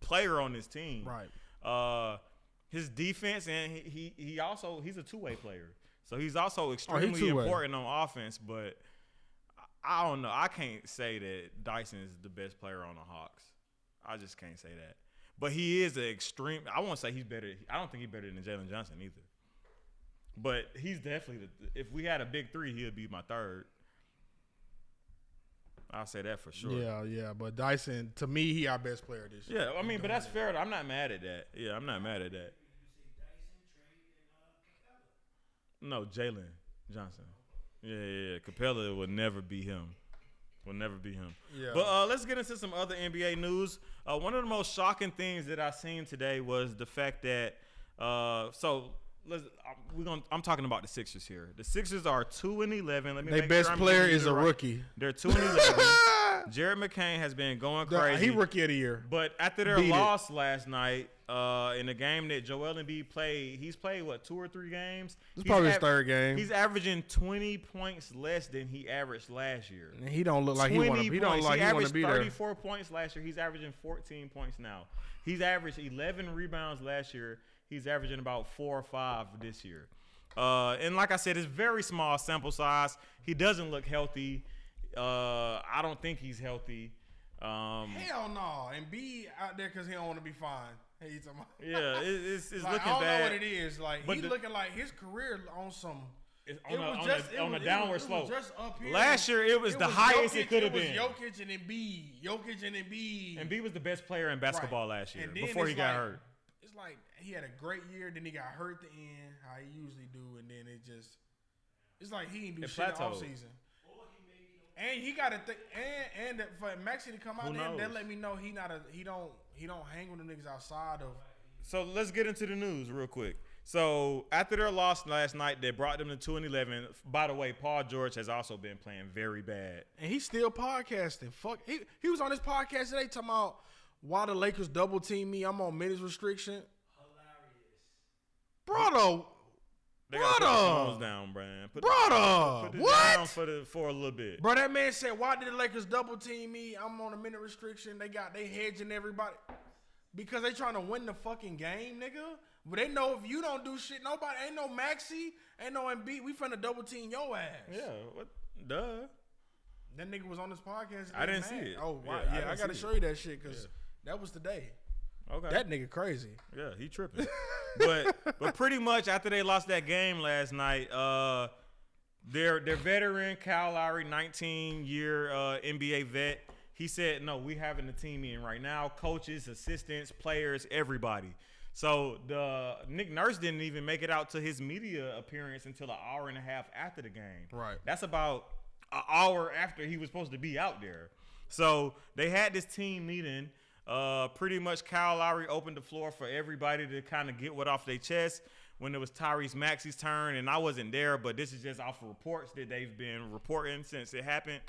player on this team. Right. His defense, and he's a two-way player. So he's also extremely important on offense, but I don't know. I can't say that Dyson is the best player on the Hawks. I just can't say that. But he is an extreme. I won't say he's better. I don't think he's better than Jalen Johnson either. But he's definitely if we had a big three, he'd be my third. I'll say that for sure. Yeah. But Dyson, to me, he our best player this year. Yeah, but that's fair. I'm not mad at that. Yeah, I'm not mad at that. No, Jalen Johnson. Yeah. Capella would never be him. Yeah. But let's get into some other NBA news. One of the most shocking things that I seen today was the fact that I'm talking about the Sixers here. The Sixers are 2-11. Their best player is a rookie. They're 2-11. Jared McCain has been going crazy. He rookie of the year. But after their loss last night, in the game that Joel Embiid played, he's played 2 or 3 games. It's probably his third game. He's averaging 20 points less than he averaged last year. And he don't look like he want to. He don't like he want to be there. He averaged 34 points last year. He's averaging 14 points now. He's averaged 11 rebounds last year. He's averaging about 4 or 5 this year. And like I said, it's very small sample size. He doesn't look healthy. I don't think he's healthy. Hell no. And B out there because he don't want to be fine. Hey, you talking about? Yeah, it's like, looking bad. I don't know what it is. Like he's looking like his career on some. On a downward slope. Just up here. Last year, it was the highest it could have been. Jokic and Embiid. Embiid was the best player in basketball last year before he got hurt. It's like he had a great year, then he got hurt at the end, how he usually do, and then it's like he didn't do shit all season. And he got to think, and for Maxey to come out there, that let me know he don't hang with them niggas outside of. So let's get into the news real quick. So after their loss last night, they brought them to 2-11. By the way, Paul George has also been playing very bad, and he's still podcasting. Fuck, he was on his podcast today talking about why the Lakers double team me. I'm on minutes restriction. Hilarious, They gotta put the phones down, Brian. Put it down for a little bit. Bro, that man said, why did the Lakers double team me? I'm on a minute restriction. They hedging everybody. Because they trying to win the fucking game, nigga. But they know if you don't do shit, nobody, ain't no Maxey, ain't no Embiid. We finna double team your ass. Yeah, what? Duh. That nigga was on this podcast. I didn't see it. Oh, wow. Yeah, I gotta show you that shit because that was the day. Okay. That nigga crazy. Yeah, he tripping. but pretty much after they lost that game last night, their veteran Kyle Lowry, 19-year NBA vet, he said, "No, we having a team meeting right now. Coaches, assistants, players, everybody." So Nick Nurse didn't even make it out to his media appearance until an hour and a half after the game. Right. That's about an hour after he was supposed to be out there. So they had this team meeting. Pretty much Kyle Lowry opened the floor for everybody to kind of get what off their chest when it was Tyrese Maxey's turn, and I wasn't there, but this is just off of reports that they've been reporting since it happened.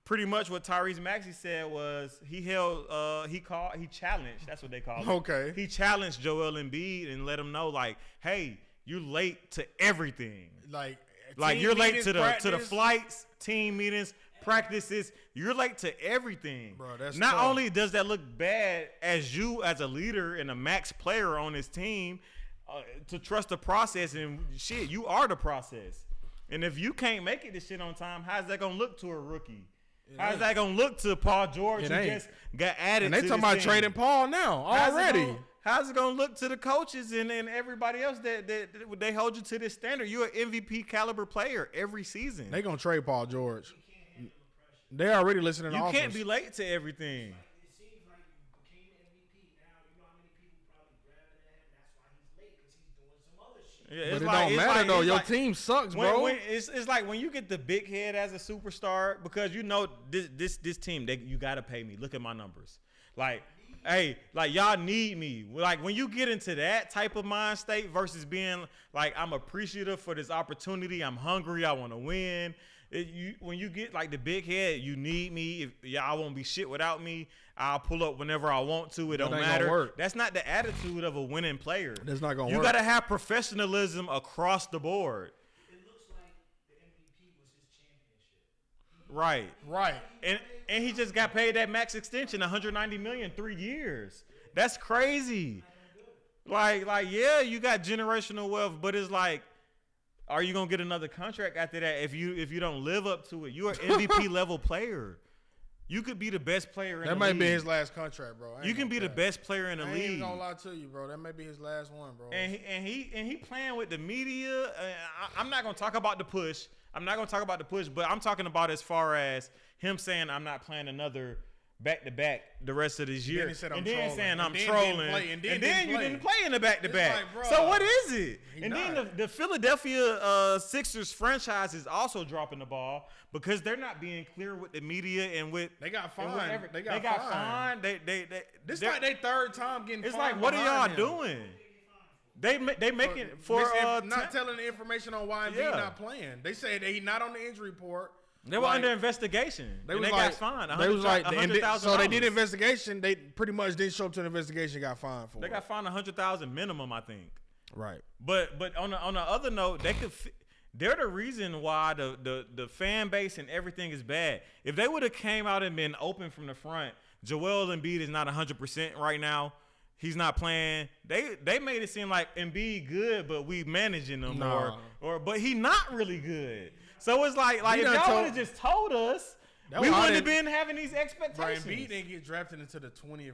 Pretty much what Tyrese Maxey said was he challenged, that's what they call it. Okay. He challenged Joel Embiid and let him know, like, hey, you're late to everything. Like you're late to the flights, team meetings, practices. You're late to everything. Bro, that's not tough. Only does that look bad as you as a leader and a max player on this team to trust the process, and shit, you are the process. And if you can't make it this shit on time, how's that gonna look to a rookie? How's that gonna look to Paul George, who just got added? And they to talking this about team? trading Paul now already. How's it gonna look to the coaches and everybody else that they hold you to this standard? You're an MVP caliber player every season. They gonna trade Paul George. They already listening to You offers. can't be late to everything. It seems like you became MVP. Now you know how many people probably grabbing at him. That's why he's late because he's doing some other shit. Yeah, But it don't matter though. Your team sucks, bro. It's like when you get the big head as a superstar because you know this team you gotta pay me. Look at my numbers. Like, hey, like y'all need me. Like when you get into that type of mind state versus being like I'm appreciative for this opportunity. I'm hungry. I want to win. When you get like the big head, you need me. If y'all won't be shit without me, I'll pull up whenever I want to. It don't matter. Work. That's not the attitude of a winning player. That's not gonna You work. gotta have professionalism across the board. It looks like the MVP was his championship. Right. And he just got paid that max extension, $190 million, 3 years. That's crazy. Like yeah, you got generational wealth, but it's like, are you gonna get another contract after that if you don't live up to it? You're an MVP level player. You could be the best player in the league. That might be his last contract, bro. You can be the best player in the I ain't league. even gonna lie to you, bro. That may be his last one, bro. And he playing with the media. I'm not gonna talk about the push. But I'm talking about as far as him saying I'm not playing another back-to-back the rest of this year. And then saying I'm trolling. And then you didn't play in the back-to-back. So what is it? And then the Philadelphia Sixers franchise is also dropping the ball because they're not being clear with the media and with they got fined. They got fined. This like their third time getting. It's fined like, what are y'all him. doing? They making for not telling the information on why Embiid not playing. They said that he's not on the injury report. They were under investigation. They got fined. They was like, so they did $100,000. investigation. They pretty much didn't show up to the investigation. Got fined for. They got fined $100,000 minimum, I think. Right. But on the other note, they're the reason why the fan base and everything is bad. If they would have came out and been open from the front, Joel Embiid is not 100% right now. He's not playing. They made it seem like Embiid good, but we managing him but he not really good. So it's like if y'all would have just told us, we wouldn't have been having these expectations. Embiid didn't get drafted into the 20th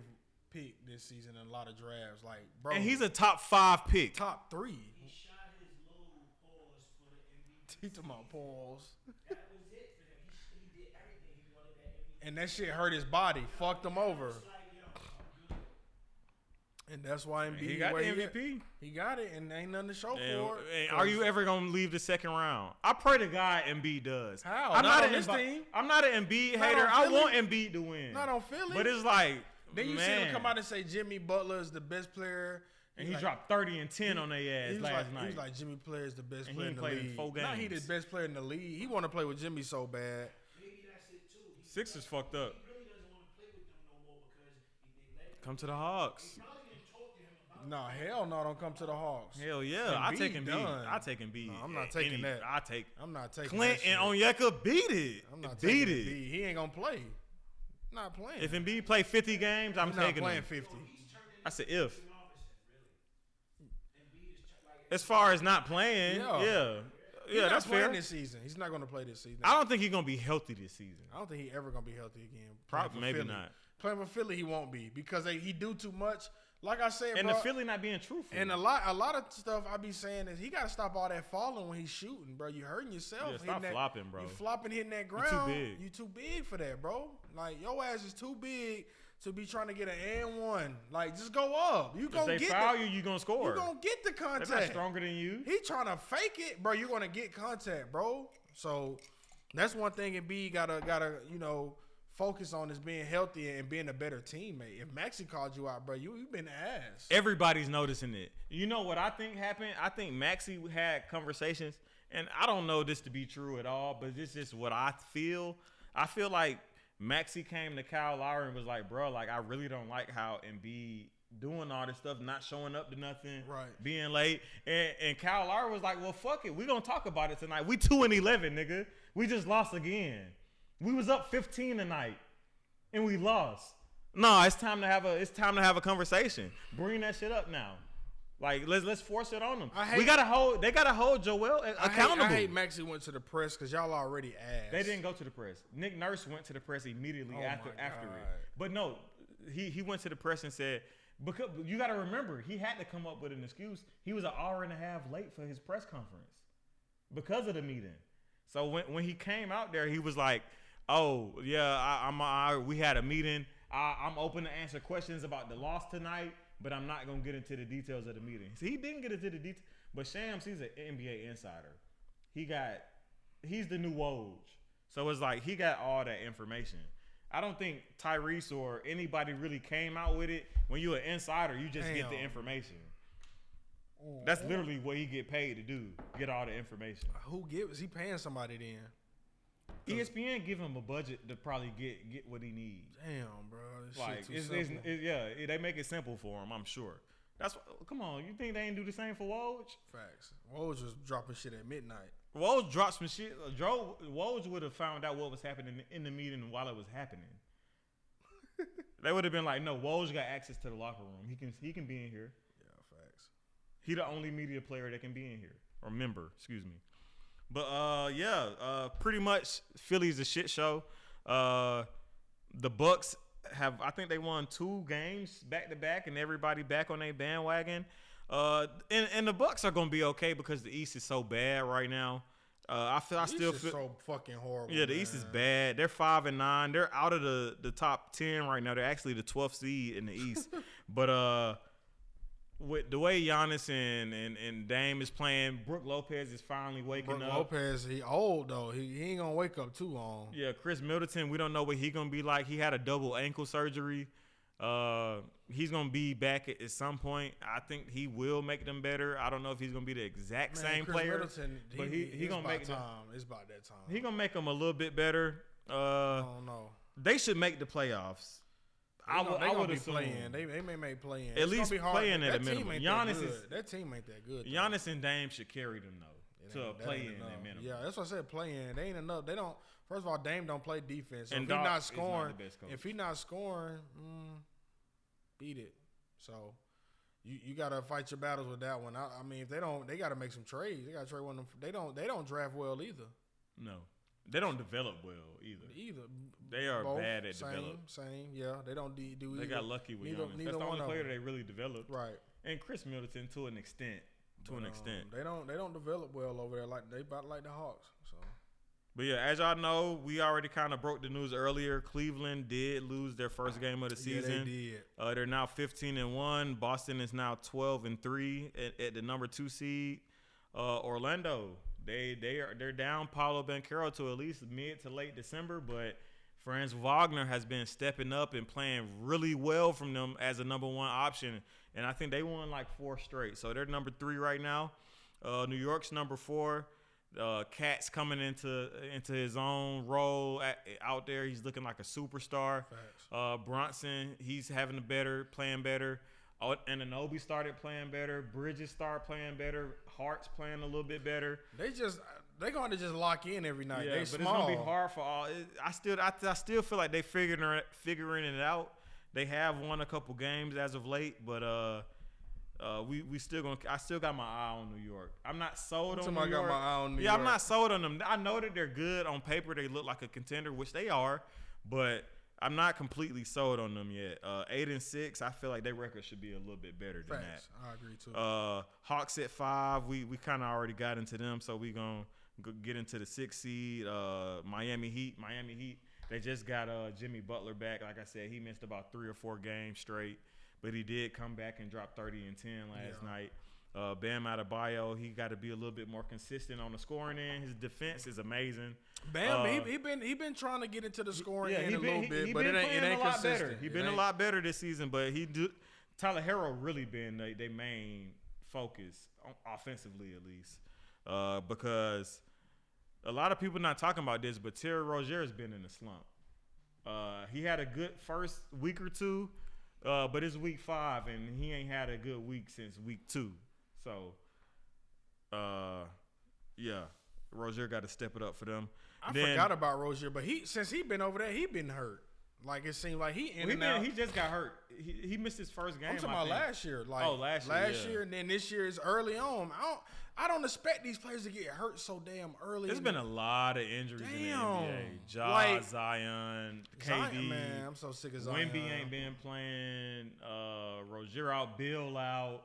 pick this season in a lot of drafts. Like, bro, and he's a top 5 pick. Top 3. He shot his low pause for the MVP. He talking about pause. That was it for him. He did everything. He wanted that MVP. And that shit hurt his body. Fucked him over. And that's why Embiid He got the MVP. He got it, and ain't nothing to show for it. Are you ever gonna leave the second round? I pray to God Embiid does. How? I'm not on this team. I'm not an Embiid hater. I want Embiid to win. Not on Philly. But it's like, then you see him come out and say Jimmy Butler is the best player. And he dropped 30 and 10 on their ass last night. He was like, Jimmy Player is the best player in the played league. in 4 games. Not he the best player in the league. He want to play with Jimmy so bad. Maybe that's it too. Sixers fucked up. He really doesn't want to play with them no more because they let him. Come to the Hawks. He probably didn't talk to him about No, hell no, don't come to the Hawks. Hell yeah, I take Embiid. done. I take Embiid. No, I'm not taking that. I'm not taking Clint that shit. and Onyeka beat it. I'm not beat taking it. Embiid. He ain't gonna play. Not playing. If Embiid play 50 games, I'm He's not taking playing him. 50. I said if. As far as not playing, yeah, He's not that's playing fair. this season. He's not gonna play this season. I don't think he's gonna be healthy this season. I don't think he ever gonna be healthy again. Probably, Playing for maybe Philly. not. Playing for Philly, he won't be because he do too much. Like I said, And bro, the Philly not being truthful. and a lot of stuff I be saying is he got to stop all that falling when he's shooting, bro. You hurting yourself. Yeah, stop flopping, bro. You flopping, hitting that too ground. big. You too big for that, bro. Like your ass is too big to be trying to get an and one. Like just go up. You if gonna they get foul you, you gonna score. You gonna get the contact. They're not stronger than you. He trying to fake it, bro. You're gonna get contact, bro. So that's one thing Embiid gotta focus on is being healthy and being a better teammate. If Maxey called you out, bro, you've been ass. Everybody's noticing it. You know what I think happened? I think Maxey had conversations, and I don't know this to be true at all, but this is what I feel. I feel like Maxey came to Kyle Lowry and was like, bro, like I really don't like how Embiid doing all this stuff, not showing up to nothing, being late. And Kyle Lowry was like, well, fuck it. We're going to talk about it tonight. We 2-11, nigga. We just lost again. We was up 15 tonight, and we lost. No, it's time to have a conversation. Bring that shit up now. Like let's force it on them. They gotta hold Joel accountable. I hate Maxey went to the press because y'all already asked. They didn't go to the press. Nick Nurse went to the press immediately after it. But no, he went to the press and said, because you got to remember, he had to come up with an excuse. He was an hour and a half late for his press conference because of the meeting. So when he came out there, he was like, "Oh yeah, we had a meeting. I'm open to answer questions about the loss tonight, but I'm not gonna get into the details of the meeting." So he didn't get into the details. But Shams, he's an NBA insider. He's the new Woj. So it's like he got all that information. I don't think Tyrese or anybody really came out with it. When you're an insider, you just get the information. That's literally what he get paid to do, get all the information. Is he paying somebody then? ESPN give him a budget to probably get what he needs. Damn, bro. This Like they make it simple for him, I'm sure. Come on, you think they ain't do the same for Woj? Facts. Woj was dropping shit at midnight. Woj dropped some shit. Woj would have found out what was happening in the meeting while it was happening. They would have been like, "No, Woj got access to the locker room. He can be in here." Yeah, facts. He the only media player that can be in here, or member, excuse me. But pretty much Philly's a shit show. The Bucks I think they won 2 games back to back, and everybody back on their bandwagon. And the Bucks are gonna be okay because the East is so bad right now. I still feel so fucking horrible. Yeah, the East is bad. They're 5-9. They're out of the top 10 right now. They're actually the 12th seed in the East. But with the way Giannis and Dame is playing, Brook Lopez is finally waking up. Lopez, he old though. He ain't gonna wake up too long. Yeah, Chris Middleton, we don't know what he gonna be like. He had a double ankle surgery. He's gonna be back at some point. I think he will make them better. I don't know if he's gonna be the exact same Chris player, Middleton, but he gonna make them. It's about that time. He gonna make them a little bit better. I don't know. They should make the playoffs. I would assume playing. They may make playing. At least playing at a minimum. That team ain't that good. Giannis and Dame should carry them though to play in at minimum. Yeah, that's what I said. Playing. They ain't enough. They don't. First of all, Dame don't play defense. So and if he's not scoring, beat it. So you gotta fight your battles with that one. I mean, if they don't, they gotta make some trades. They gotta trade one of them. They don't draft well either. No, they don't develop well either. They are both, bad at developing. Same. Yeah, they don't do. They got lucky with Giannis. That's the only player they really developed. Right. And Chris Middleton to an extent. They don't develop well over there like they about like the Hawks. So. But yeah, as y'all know, we already kind of broke the news earlier. Cleveland did lose their first game of the season. Yeah, they did. They're now 15-1. Boston is now 12-3 at the number 2 seed. Orlando, they're down Paulo Banchero to at least mid to late December, but Franz Wagner has been stepping up and playing really well from them as a number 1 option, and I think they won like 4 straight. So they're number 3 right now. New York's number 4. Cat's coming into his own role out there. He's looking like a superstar. Bronson, he's playing better. Anunoby started playing better. Bridges started playing better. Hart's playing a little bit better. They're going to just lock in every night. Yeah, but it's gonna be hard for all. I still feel like they figuring it out. They have won a couple games as of late, but we still gonna. I still got my eye on New York. I'm not sold on New York. Got my eye on New York. I'm not sold on them. I know that they're good on paper. They look like a contender, which they are, but I'm not completely sold on them yet. 8-6. I feel like their record should be a little bit better than that. I agree too. Hawks at 5. We kind of already got into them, so we gonna get into the 6th seed. Miami Heat. They just got Jimmy Butler back. Like I said, he missed about 3 or 4 games straight, but he did come back and drop 30 and 10 last night. Bam Adebayo, he got to be a little bit more consistent on the scoring end. His defense is amazing. Bam, he been trying to get into the scoring end a little bit, but it ain't consistent. He been a lot better this season, but Tyler Herro really been their main focus offensively at least, because a lot of people not talking about this, but Terry Rozier has been in a slump. He had a good first week or 2, but it's week 5 and he ain't had a good week since week 2. So, Rozier got to step it up for them. I forgot about Rozier, but since he been over there, he been hurt. Like it seemed like he in Well, and out. he just got hurt. He missed his first game. I'm talking I about think. last year. Like last year, year, and then this year is early on. I don't expect these players to get hurt so damn early. There's been a lot of injuries in the NBA. Ja, Like, Zion, KD. Zion, man, I'm so sick of Zion. Wemby ain't been playing. Rozier out. Bill out.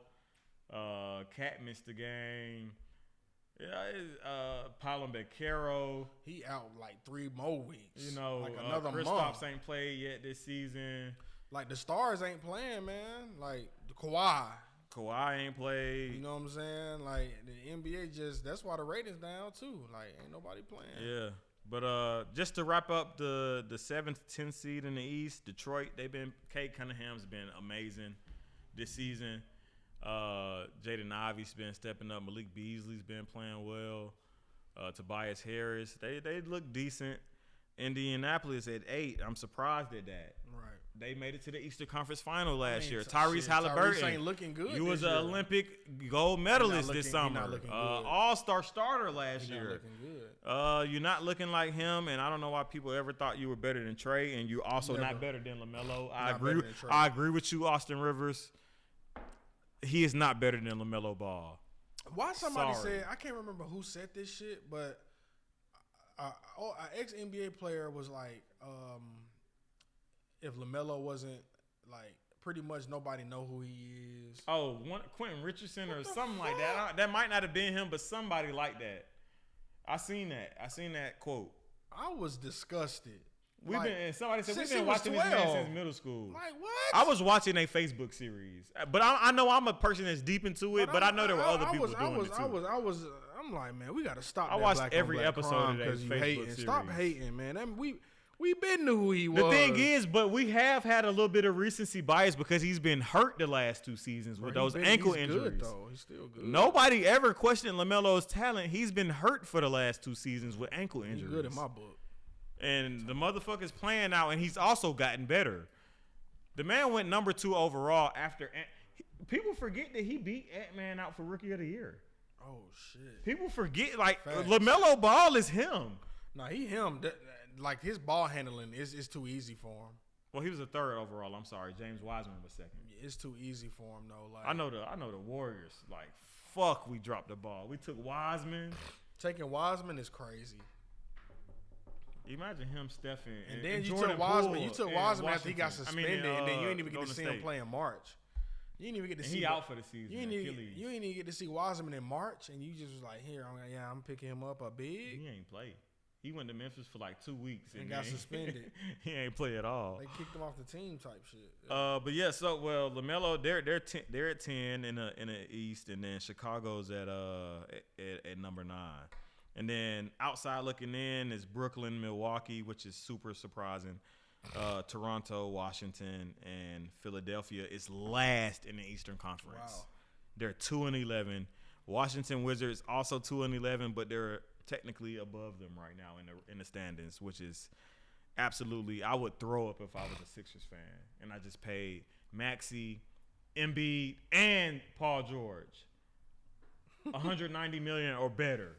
Cat missed the game. Yeah, Paolo Beccaro. He out like 3 more weeks. You know, like another month. Kristaps ain't played yet this season. Like the stars ain't playing, man. Like Kawhi. Kawhi ain't played. You know what I'm saying? Like the NBA that's why the ratings down too. Like ain't nobody playing. Yeah. But just to wrap up the 7th, 10th seed in the East, Detroit, Kate Cunningham's been amazing this season. Jaden Ivey's been stepping up. Malik Beasley's been playing well. Tobias Harris, they look decent. Indianapolis at 8. I'm surprised at that. Right. They made it to the Eastern Conference Final last year. Tyrese Halliburton. Tyrese ain't looking good. You was an an Olympic gold medalist this summer. All-star starter last year. Not looking good. You're not looking like him, and I don't know why people ever thought you were better than Trey, and you're also not better than LaMelo. I agree with you, Austin Rivers. He is not better than LaMelo Ball. Why somebody said, I can't remember who said this shit, but an ex-NBA player was like, if LaMelo wasn't, like, pretty much nobody know who he is. Oh, Quentin Richardson or something like that. That might not have been him, but somebody like that. I seen that quote. I was disgusted. Somebody said we've been watching this man since middle school. Like what? I was watching a Facebook series, but I know I'm a person that's deep into it. But I know there were other people doing it too. I'm like, man, we got to stop. I watched every episode of that Facebook series. Stop hating, man. We been knew who he was. The thing is, but we have had a little bit of recency bias because he's been hurt the last 2 seasons with those ankle injuries. Good, though. He's still good. Nobody ever questioned LaMelo's talent. He's been hurt for the last 2 seasons with ankle injuries. He's good in my book. And the motherfucker's playing now, and he's also gotten better. The man went number 2 overall after. People forget that he beat Ant-Man out for Rookie of the Year. Oh shit! People forget like Facts. LaMelo Ball is him. Nah, him. Like his ball handling is too easy for him. Well, he was a 3rd overall. I'm sorry, James Wiseman was 2nd. Yeah, it's too easy for him though. Like I know the Warriors. Like fuck, we dropped the ball. We took Wiseman. Taking Wiseman is crazy. Imagine him, Steph, and then you Jordan took Wiseman. Poole You took Wiseman after he got suspended, and then you didn't even get to see him play in March. You didn't even get to see. He out for the season. You didn't even get to see Wiseman in March, and you just was like, "Here, I'm picking him up a big." He ain't play. He went to Memphis for like 2 weeks and got suspended. He ain't play at all. They kicked him off the team, type shit. But yeah, so LaMelo, they're at 10 in the East, and then Chicago's at number 9. And then outside looking in is Brooklyn, Milwaukee, which is super surprising. Toronto, Washington, and Philadelphia is last in the Eastern Conference. Wow. They're 2-11. Washington Wizards also 2-11, but they're technically above them right now in the standings, which is absolutely. I would throw up if I was a Sixers fan and I just paid Maxey, Embiid, and Paul George $190 million or better.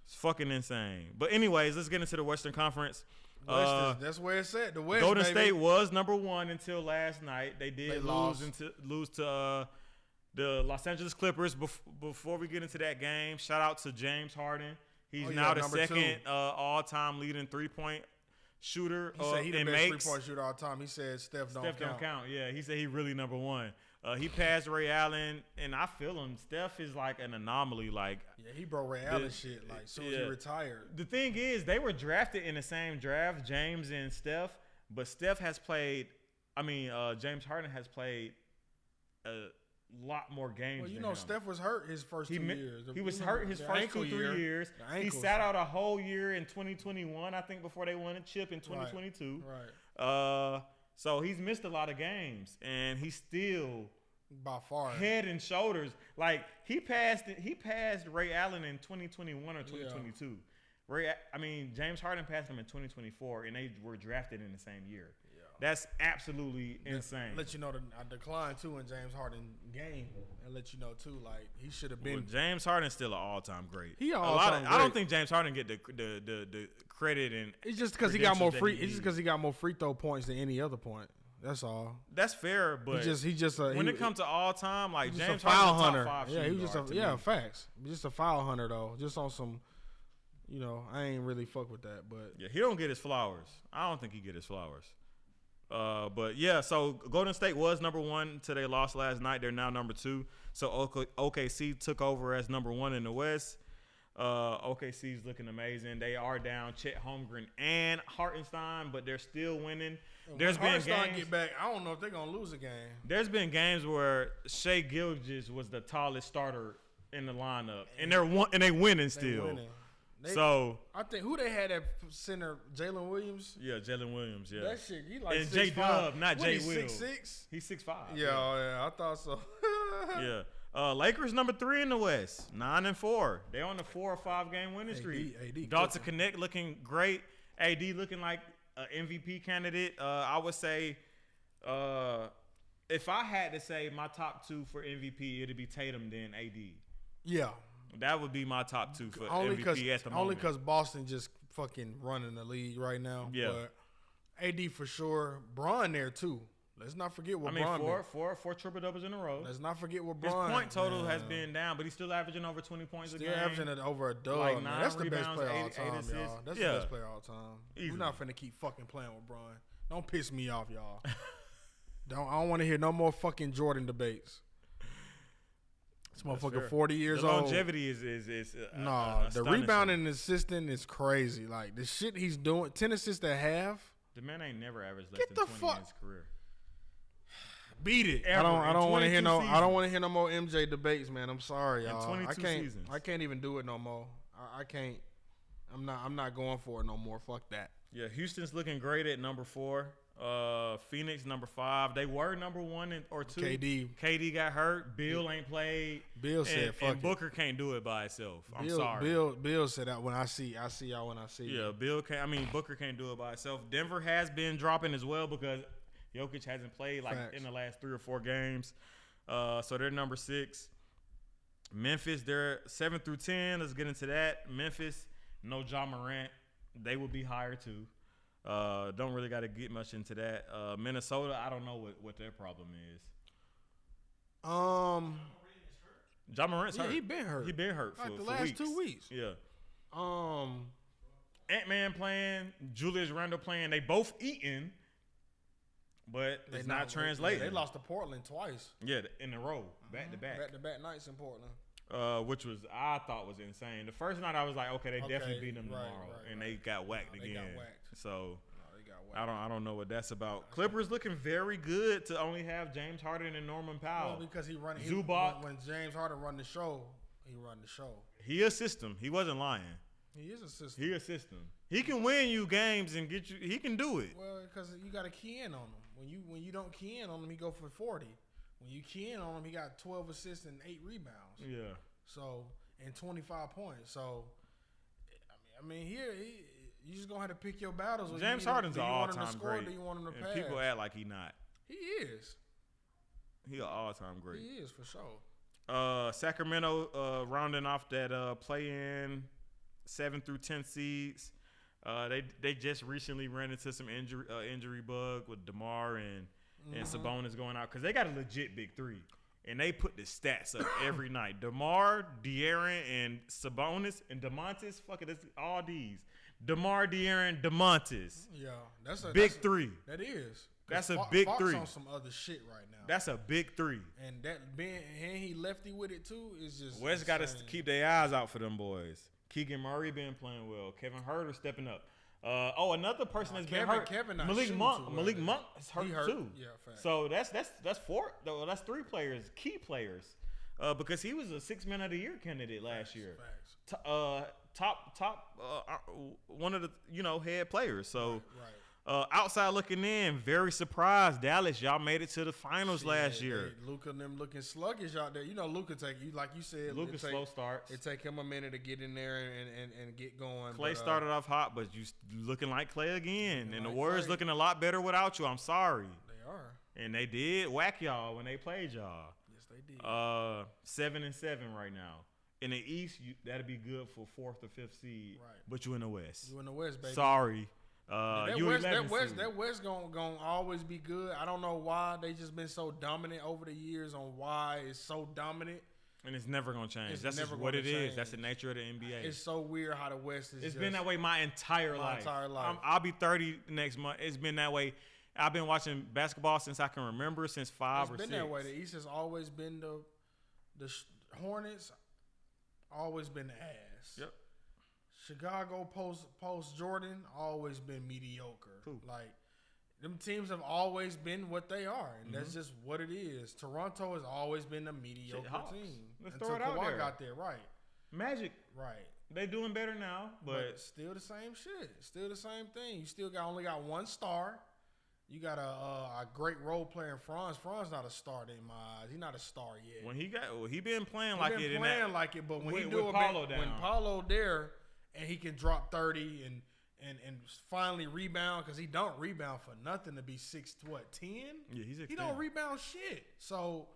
It's fucking insane. But anyways, let's get into the Western Conference. That's where it's at. The West. Golden baby. State was number 1 until last night. They lose to the Los Angeles Clippers. Before we get into that game, shout out to James Harden. He's now the second all-time leading 3-point shooter. He said he's the best 3-point shooter all time. He said Steph don't count. Yeah, he said he really number 1. He passed Ray Allen, and I feel him. Steph is like an anomaly. Like he broke Ray Allen shit. Like soon as he retired. The thing is, they were drafted in the same draft, James and Steph. But Steph has played. James Harden has played a lot more games. Well, you than know, him. Steph was hurt his first 2 years. He was hurt his first 2-3 years. He sat out a whole year in 2021, I think, before they won a chip in 2022. Right. So he's missed a lot of games, and he's still by far head and shoulders. Like he passed Ray Allen in 2021 or 2022. Yeah. James Harden passed him in 2024, and they were drafted in the same year. Yeah. That's absolutely insane. Let you know that I declined too in James Harden game, and let you know too, like he should have been. Well, James Harden's still an all-time great. He all-time I don't great. think James Harden get the credit and. It's just because he got more credentials free. that It's just because he got more free throw points than any other point. That's all. That's fair, but He just when it comes to all-time, like just James a foul Harden's hunter. top 5 Yeah, he shooting was guard just to me. facts. Just a foul hunter though. Just on some, I ain't really fuck with that, but Yeah, he don't get his flowers. I don't think he get his flowers. But yeah, so Golden State was number 1 until they lost last night. They're now number 2. So OKC took over as number 1 in the West. OKC's looking amazing. They are down Chet Holmgren and Hartenstein, but they're still winning. There's been games. Get back. I don't know if they're gonna lose a game. There's been games where Shai Gilgeous was the tallest starter in the lineup, and they winning still. Winning. So I think who they had at center, Jalen Williams. yeah, Jalen Williams. Yeah, That shit, he like and 6'5". J-Dub, not What, Jay he Will. 6'6". He's 6'5". Yeah, I thought so. Yeah. Lakers number 3 in the West, 9-4. They're on the 4 or 5 game winning streak. AD Dalton cooking. Connect looking great. AD looking like an MVP candidate. I would say, if I had to say my top 2 for MVP, it'd be Tatum then AD. Yeah. That would be my top 2 for Only MVP at the moment. only because Boston just fucking running the league right now. Yeah. But AD for sure. Bron there too. Let's not forget what Bron been. four triple doubles in a row. Let's not forget what His Bron. point total has been down, but he's still averaging over 20 points a Still game. averaging it over a dub. Like man. 9 That's the best rebounds, player all 8 time, assists. y'all. That's Yeah. the best player all time. Easily. We're not finna keep fucking playing with Bron. Don't piss me off, y'all. I don't want to hear no more fucking Jordan debates. This motherfucker fair. 40 years The old. longevity is No, the astonishing. rebounding and assisting is crazy. Like the shit he's doing, 10 assists at half. The man ain't never averaged less Get than the 20 fuck- in his career. Beat it. Ever I in don't want to hear 22 I don't want to hear no more MJ debates, man. I'm sorry, In y'all. 22 seasons. I can't even do it no more. I can't. I'm not going for it no more. Fuck that. Yeah, Houston's looking great at number 4. Phoenix number 5. They were number 1 or 2. KD got hurt. Bill ain't played. Bill said, and, "Fuck and it." Booker can't do it by himself. I'm sorry. Bill said that when I see y'all when I see Yeah, you. Booker can't do it by himself. Denver has been dropping as well because Jokic hasn't played Facts. in the last 3 or 4 games. So they're number 6. Memphis, they're 7 through 10. Let's get into that. Memphis, no Ja Morant. They will be higher too. Don't really got to get much into that. Minnesota, I don't know what their problem is. Ja Morant's hurt. He been hurt. He been hurt Like for the last weeks. 2 weeks. Yeah. Ant-Man playing, Julius Randle playing. They both eating, but it's not translating. They lost to Portland twice. Yeah, in a row, back to back. Back-to-back nights in Portland. Which I thought was insane. The first night I was like, okay, they definitely beat them tomorrow, and they got whacked again. They got whacked. So They got whacked. I don't know what that's about. Clippers looking very good to only have James Harden and Norman Powell. Well, because Zubac. when James Harden run the show, he run the show. He assist him. He wasn't lying. He is a system. He assist him. He can win you games and get you. He can do it. Well, because you got to key in on him. When you don't key in on him, he go for 40. When you key in on him, he got 12 assists and 8 rebounds. Yeah. So and 25 points. So I mean, here you just gonna have to pick your battles. James Harden's an all-time score, great. Do you want him to and pass? people act like he not. He is. He an all-time great. He is for sure. Sacramento rounding off that play-in 7 through 10 seeds. They just recently ran into some injury bug with DeMar and Sabonis going out because they got a legit big 3. And they put the stats up every night. DeMar, De'Aaron, and Sabonis, and DeMontis. Fuck it, it's all D's. DeMar, De'Aaron, DeMontis. Yeah, that's a big that's 3. That is. That's a big Fox 3. on some other shit right now. That's a big 3. And that being and he lefty with it too is just. West got to keep their eyes out for them boys. Keegan Murray been playing well. Kevin Huerter stepping up. Another person that's been hurt. Kevin not Malik shooting Monk. too well. Malik Monk is hurt, He hurt. too. Yeah, fact. So that's 4. That's 3 players, key players, because he was a 6 Man of the Year candidate last year. Facts. Top one of the head players. So Outside looking in, very surprised. Dallas, y'all made it to the finals last year. Luka and them looking sluggish out there. You know, Luka take you like you said. Luka slow starts. It take him a minute to get in there and get going. Clay started off hot, but you looking like Clay again. And the like Warriors Clay. looking a lot better without you. I'm sorry. They are. And they did whack y'all when they played y'all. Yes, they did. 7-7 right now. In the East, that'd be good for 4th or 5th seed. Right. But you in the West. You in the West, baby. Sorry. That you West gonna always be good. I don't know why they just been so dominant over the years on why it's so dominant. And it's never gonna change. It's That's just never what gonna it is. change. That's the nature of the NBA. It's so weird how the West is. It's been that way my entire life. I'll be 30 next month. It's been that way. I've been watching basketball since I can remember, since 5 or 6. It's been that way. The East has always been the Hornets. Always been the ass. Yep. Chicago post Jordan always been mediocre. Cool. Like them teams have always been what they are, and that's just what it is. Toronto has always been a mediocre team. Let's until throw it out Kawhi there. got there, right? Magic, Right. they doing better now, but still the same shit. Still the same thing. You still only got one star. You got a great role player in Franz. Franz not a star in my eyes. He's not a star yet. when he been playing He like been it. playing like it, but when he with do Paulo down. when Paulo there and he can drop 30 and finally rebound because he don't rebound for nothing to be 10. Yeah, he's He don't rebound shit. So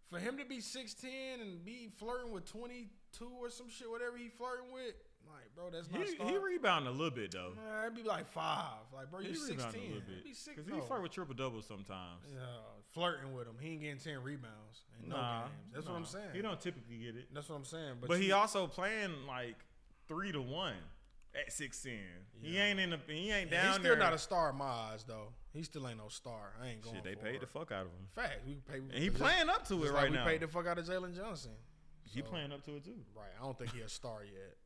for him to be 6'10" and be flirting with 22 or some shit, whatever he flirting with, like bro, that's not. He rebounded a little bit though. It'd be like 5. Like bro, you He 6'10". rebounded a little bit Be 6. because he flirt with triple doubles sometimes. Yeah, flirting with him. He ain't getting 10 rebounds in no games. That's what I'm saying. He don't typically get it. That's what I'm saying. But he also playing like 3-1 at 6'10". He ain't down He's there. still not a star in my eyes, though. He still ain't no star. I ain't going Shit, they for paid it. the fuck out of him. Fact. We pay, And he playing up to it just right like now. We paid the fuck out of Jalen Johnson. He playing up to it too. Right. I don't think he a star yet.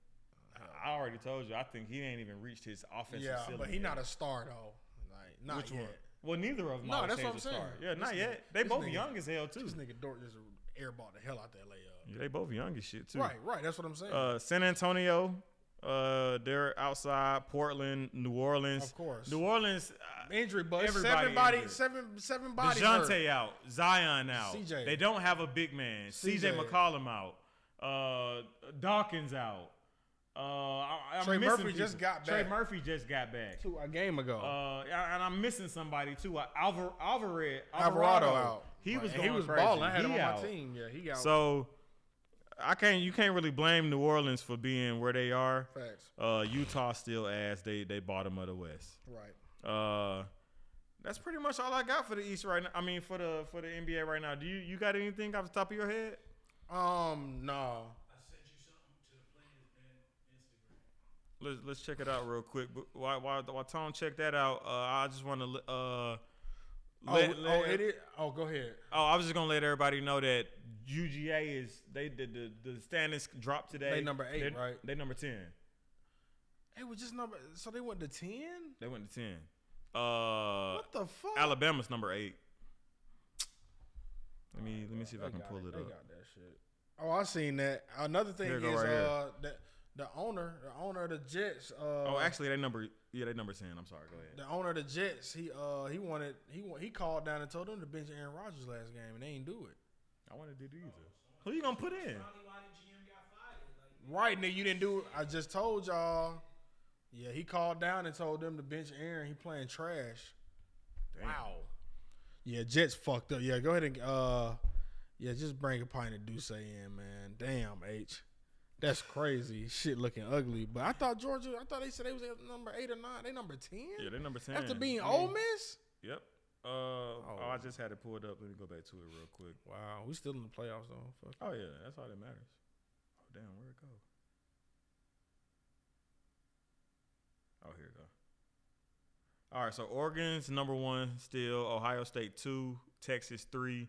I already told you. I think he ain't even reached his offensive Yeah, ceiling but he yet. not a star though. Like not Which yet. one? Well, neither of them. No, I would that's say what is I'm a star. saying. Yeah, This not nigga- yet. They this both nigga- young as hell too. This nigga Dort just airballed the hell out that layup. Yeah, they both young as shit too. Right. That's what I'm saying. San Antonio, they're outside. Portland, New Orleans. Of course. New Orleans. Injury bug. Everybody injured. Seven bodies hurt. DeJounte out. Zion out. CJ. They don't have a big man. CJ McCollum out. Dawkins out. I'm Trey missing Murphy just people. got Trey back. Murphy just got back. A game ago. And I'm missing somebody too. Alvarado out. He was Right. going He was crazy. balling. I had him on out. my team. Yeah, he out. So you can't really blame New Orleans for being where they are. Facts. Utah still ass. They bottom of the West. Right. That's pretty much all I got for the East right now. I mean for the NBA right now. Do you got anything off the top of your head? No. I sent you something to the players and Instagram. Let's check it out real quick. But while Tom check that out, I just want to It is. Oh, go ahead. I was just gonna let everybody know that UGA is the standings dropped today. They number 8, right? They number 10. It was just number. So they went to 10. They went to 10. What the fuck? Alabama's number 8. Let me see if I can pull it They up. got that shit. Oh, I seen that. Another thing Here is it go right here. the owner of the Jets. Actually, they number 10. I'm sorry. Go ahead. The owner of the Jets. He called down and told them to bench Aaron Rodgers last game, and they ain't do it. I wanted to do either. Who you gonna put in? Probably why the GM got fired. Like, Right, nigga, you didn't do it. I just told y'all. Yeah, he called down and told them to bench Aaron. He playing trash. Damn. Wow. Yeah, Jets fucked up. Yeah, go ahead and just bring a pint of Douce in, man. Damn, H. That's crazy. Shit looking ugly. But I thought they said they was at number 8 or 9. They number 10? Yeah, they number 10. After being Ole Miss? Yep. I just had it pulled up. Let me go back to it real quick. Wow, we still in the playoffs though. Fuck. Oh yeah, that's all that matters. Oh damn, where'd it go? Oh, here it go. All right, so Oregon's number 1 still, Ohio State 2, Texas 3,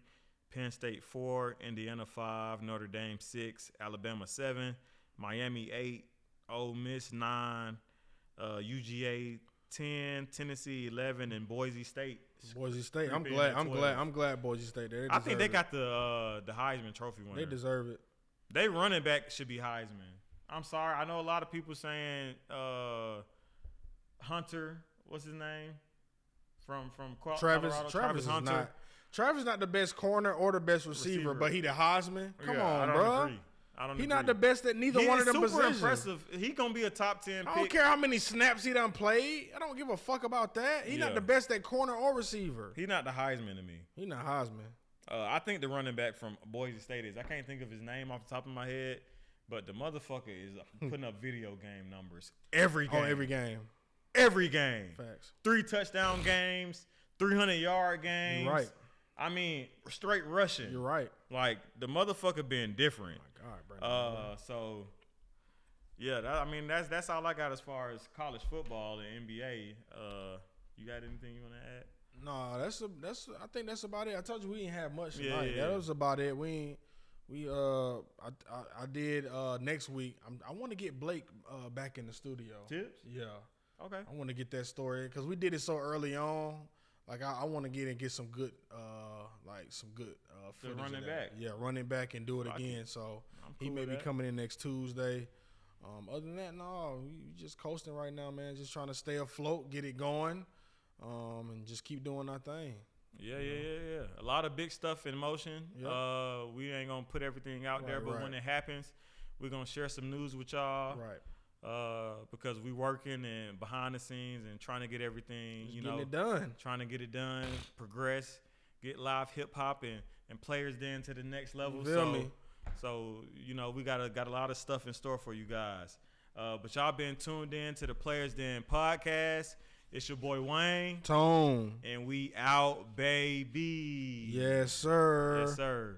Penn State 4, Indiana 5, Notre Dame 6, Alabama 7, Miami 8, Ole Miss 9, UGA 10, Tennessee 11, and Boise State. Boise State. I'm Being at glad Boise State there. I think they got the Heisman Trophy winner. They deserve it. They running back should be Heisman. I'm sorry. I know a lot of people saying Hunter, what's his name? from Travis Colorado. Travis is Hunter. not. Travis not the best corner or the best receiver, but he the Heisman. Come Yeah, on, I don't bro. agree. I don't He agree. not the best at neither one of them super positions. impressive. He gonna be a top 10 pick. I don't care how many snaps he done played. I don't give a fuck about that. He not Yeah. the best at corner or receiver. He not the Heisman to me. He not Heisman. I think the running back from Boise State is. I can't think of his name off the top of my head, but the motherfucker is putting up video game numbers every game. Oh, every game. Every game. Facts. 3 touchdown games, 300-yard games. You're right. I mean, straight rushing. You're right. Like the motherfucker being different. Oh my God, bro. So yeah, that's all I got as far as college football and NBA. You got anything you want to add? No, that's. I think that's about it. I told you we didn't have much Yeah, tonight. yeah. That was about it. I did next week. I want to get Blake back in the studio. Tips? Yeah, Okay. I want to get that story because we did it so early on. Like I want to get some good footage running of that. back. Yeah, running back and do it Fuck again. it. So I'm he cool may with be that. coming in next Tuesday. Other than that, no, we just coasting right now, man. Just trying to stay afloat, get it going, and just keep doing our thing. Yeah. A lot of big stuff in motion. Yep. We ain't gonna put everything out there, Right, but right. when it happens, we're gonna share some news with y'all. Right. Because we working and behind the scenes and trying to get everything, Just getting it done. trying to get it done, progress, get live hip hop and players then to the next level. Feel me? So we got a lot of stuff in store for you guys. But y'all been tuned in to the Players Den podcast. It's your boy Wayne, Tone. and we out, baby. Yes, sir. Yes, sir.